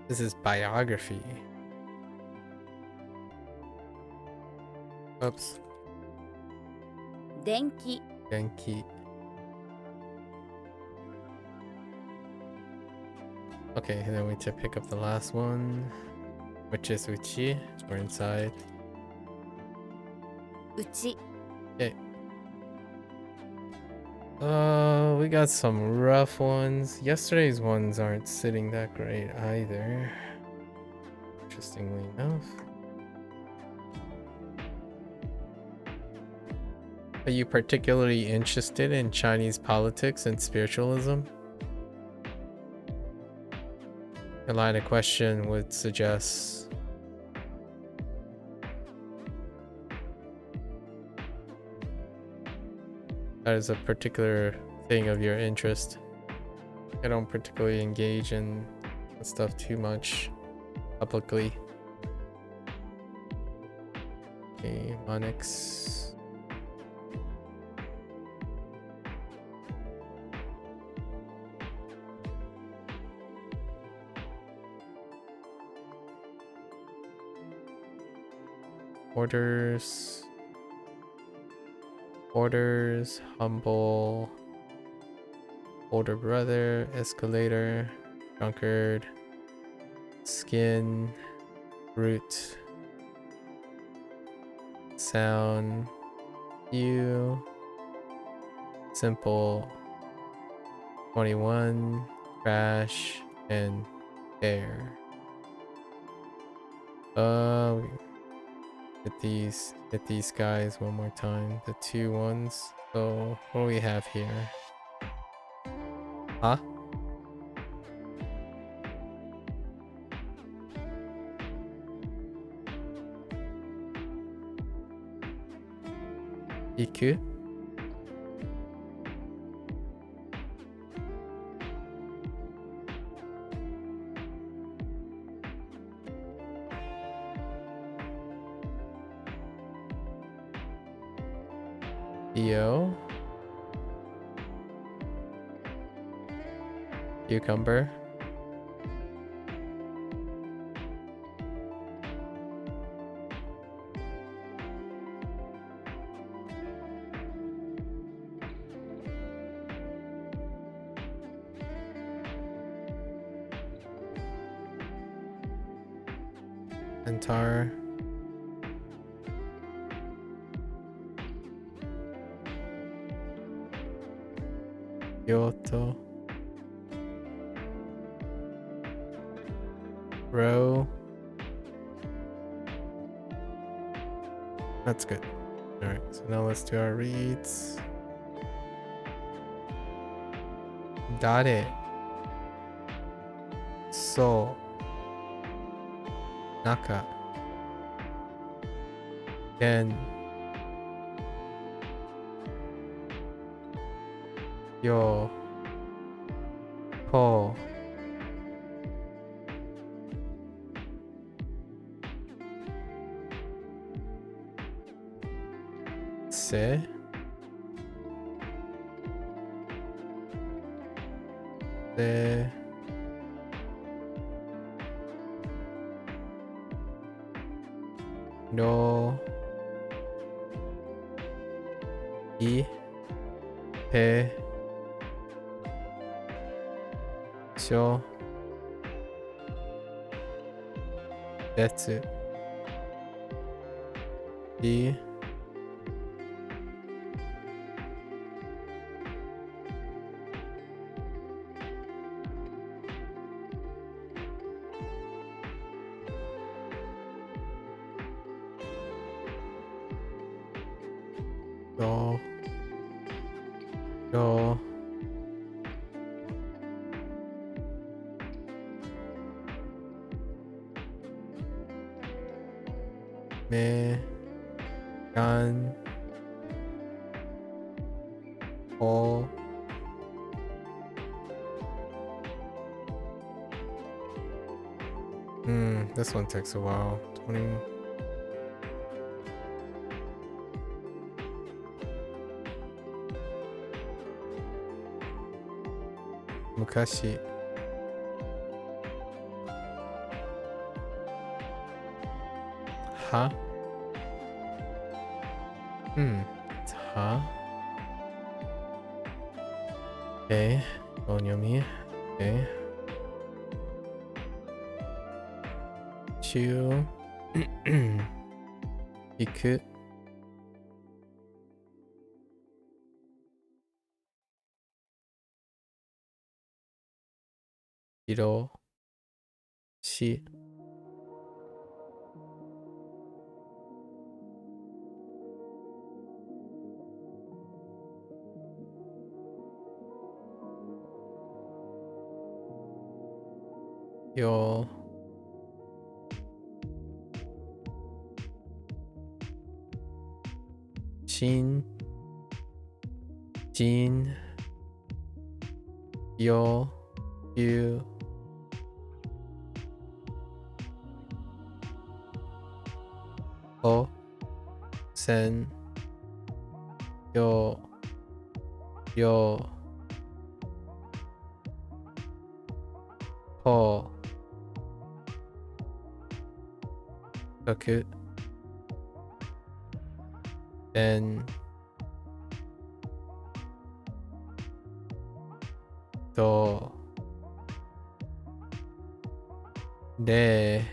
This is biography. Oops. Denki. Genki. Okay, and then we need to pick up the last one, which is Uchi. We're inside. Uchi. Okay. We got some rough ones. Yesterday's ones aren't sitting that great either. Interestingly enough. Are you particularly interested in Chinese politics and spiritualism? A line of question would suggest that is a particular thing of your interest. I don't particularly engage in stuff too much publicly. Okay, Monix. Orders, humble, older brother, escalator, drunkard, skin, root, sound, you, simple, 21, crash, and air. Hit these guys one more time. The 2 ones. So what do we have here? Huh? Iku? Eo? Cucumber? Centaur? Kyoto? Row? That's good. Alright, so now let's do our reads. Dare? So? Naka? Ken? Yo? Ko? Se? Se? No? I? He? Sho? Detsu? I? Yo? Yo? Me? Gan? Ho? This one takes a while. 20. Mukashi. Huh? It's huh? Okay. Onyomi. Okay. Chu. Iku. Hiro. Shi. Yo. Shin. Jin. Yo. You. Ho. Sen. Yo. Yo. Ho. Toku. Den. Do. De.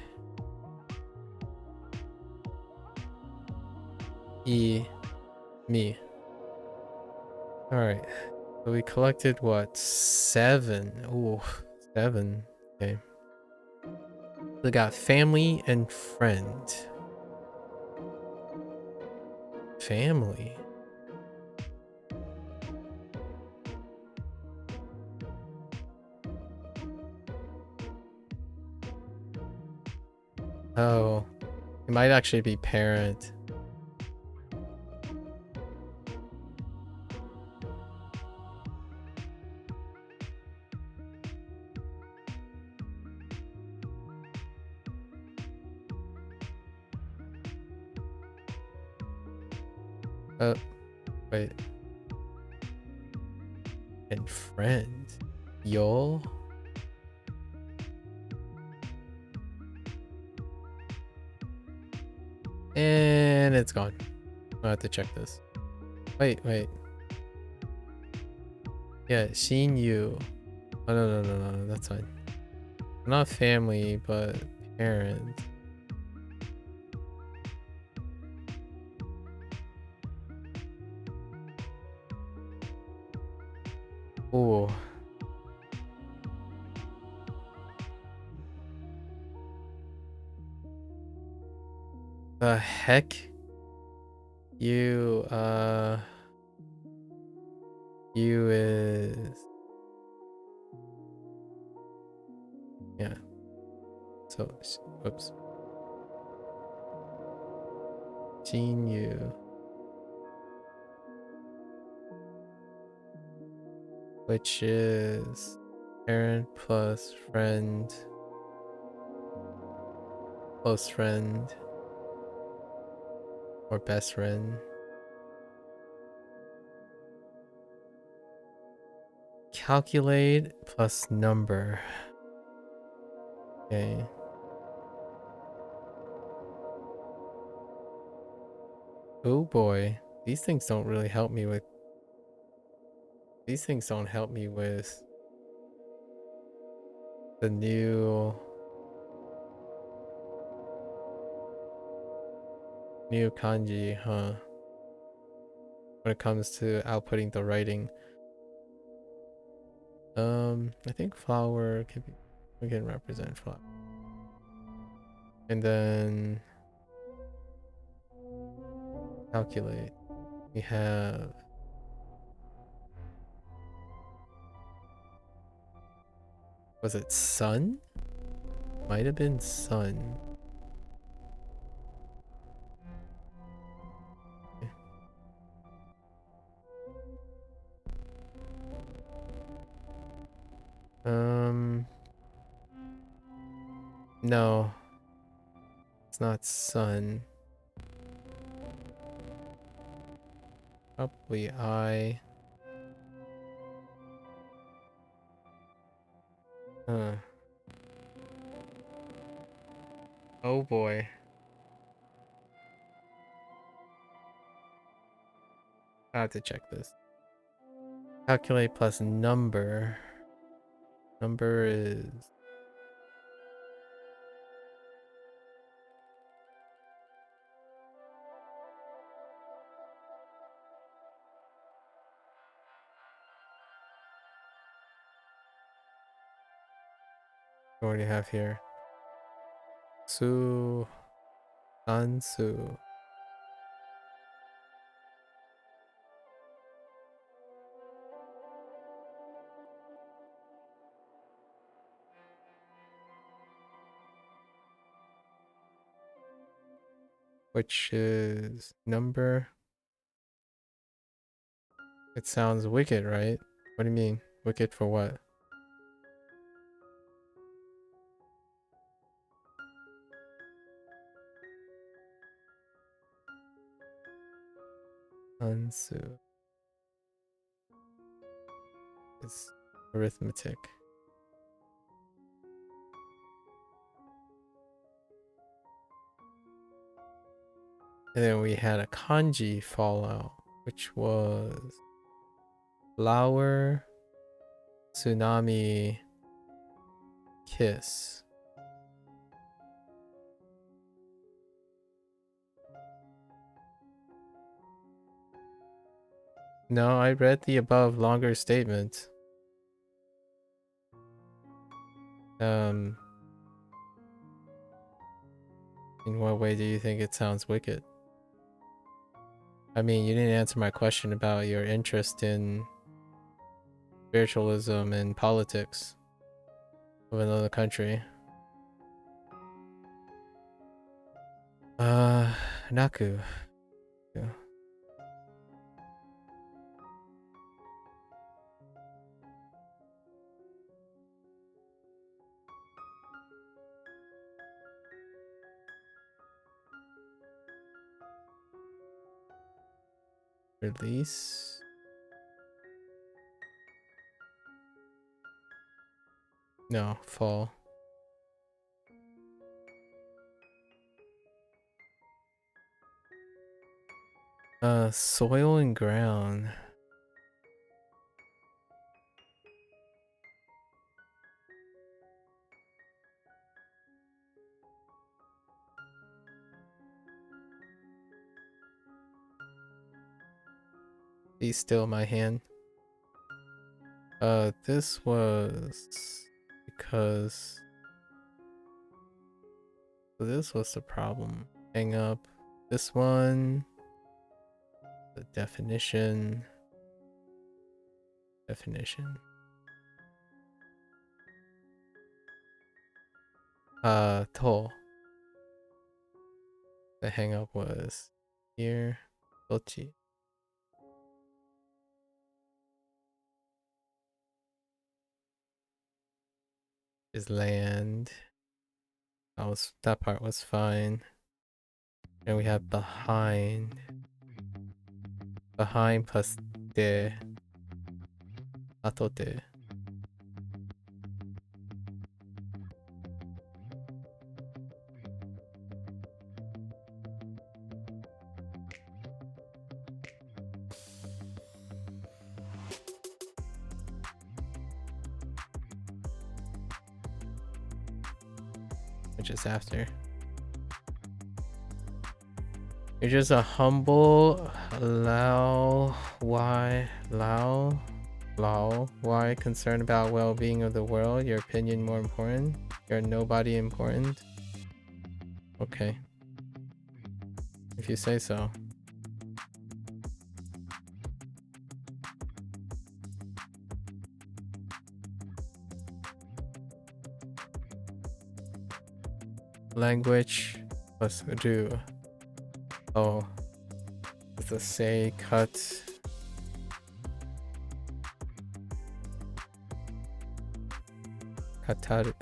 E. Me. Alright. So we collected what? 7. Ooh, 7. Okay. We got family and friend. Family. Oh, it might actually be parent. Wait. And friend. Yo. And it's gone. I have to check this. Wait. Yeah, seen you. Oh, no, that's fine. Not family, but parent. Ooh. The heck? You is... Yeah. So, whoops. Seen you. Which is parent plus friend. Close friend. Or best friend. Calculate plus number. Okay. Oh boy. These things don't really help me with... These things don't help me with the new kanji, huh? When it comes to outputting the writing. I think flower can be... We can represent flower. And then... Calculate. We have... Was it sun? Might have been sun. No. It's not sun. Probably I. Huh. Oh boy. I have to check this. Calculate plus number. Number is... What do you have here? Su... Sansu. which is number. It sounds wicked, right? What do you mean? Wicked for what? Unsu. It's arithmetic. And then we had a kanji fallout, which was flower, tsunami, kiss. No, I read the above longer statement. In what way do you think it sounds wicked? I mean, you didn't answer my question about your interest in spiritualism and politics of another country. Naku. Yeah. Release. No, fall. Soil and ground. Be still, my hand. This was because this was the problem. Hang up. This one. The definition. Definition. To. The hang up was here. Tochi. Is land. That part was fine. And we have behind. Behind plus de. Atote. Which is after. You're just a humble Lao. Why concerned about well-being of the world? Your opinion more important? You're nobody important? Okay. If you say so. Language plus do. Oh. It's a say cut. Katasu.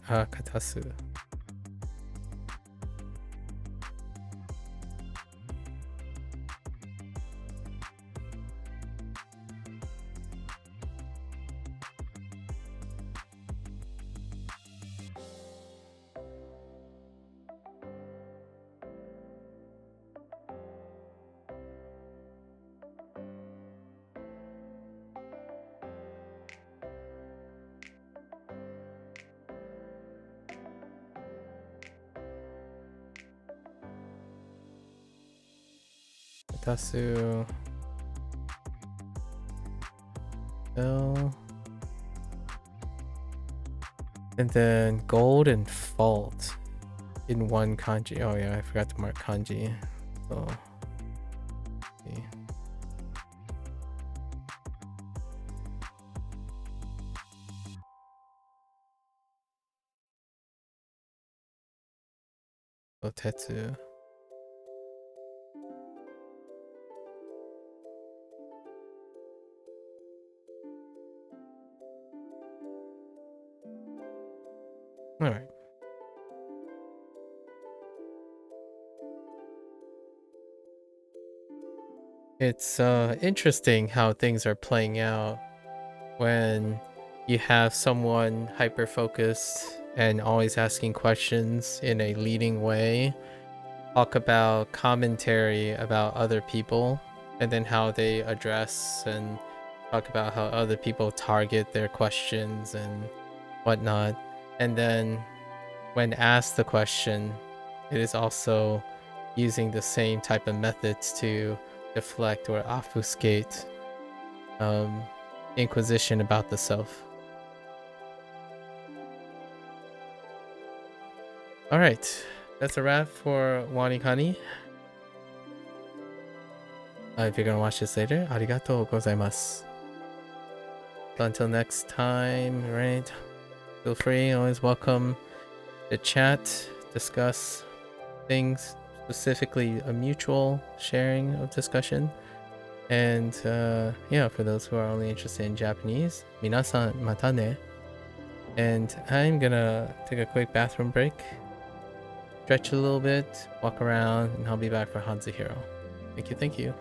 Katasu. L. And then gold and fault in one kanji. Oh yeah, I forgot to mark kanji. So, see. Otetsu. It's interesting how things are playing out when you have someone hyper focused and always asking questions in a leading way, talk about commentary about other people, and then how they address and talk about how other people target their questions and whatnot. And then when asked the question, it is also using the same type of methods to deflect or obfuscate inquisition about the self. All right, that's a wrap for WaniKani. If you're gonna watch this later, arigatou gozaimasu. So until next time, right? Feel free, always welcome to chat, discuss things, specifically a mutual sharing of discussion. And yeah, for those who are only interested in Japanese, minasan mata ne. And I'm gonna take a quick bathroom break, stretch a little bit, walk around, and I'll be back for Hanzuhiro. Thank you, thank you.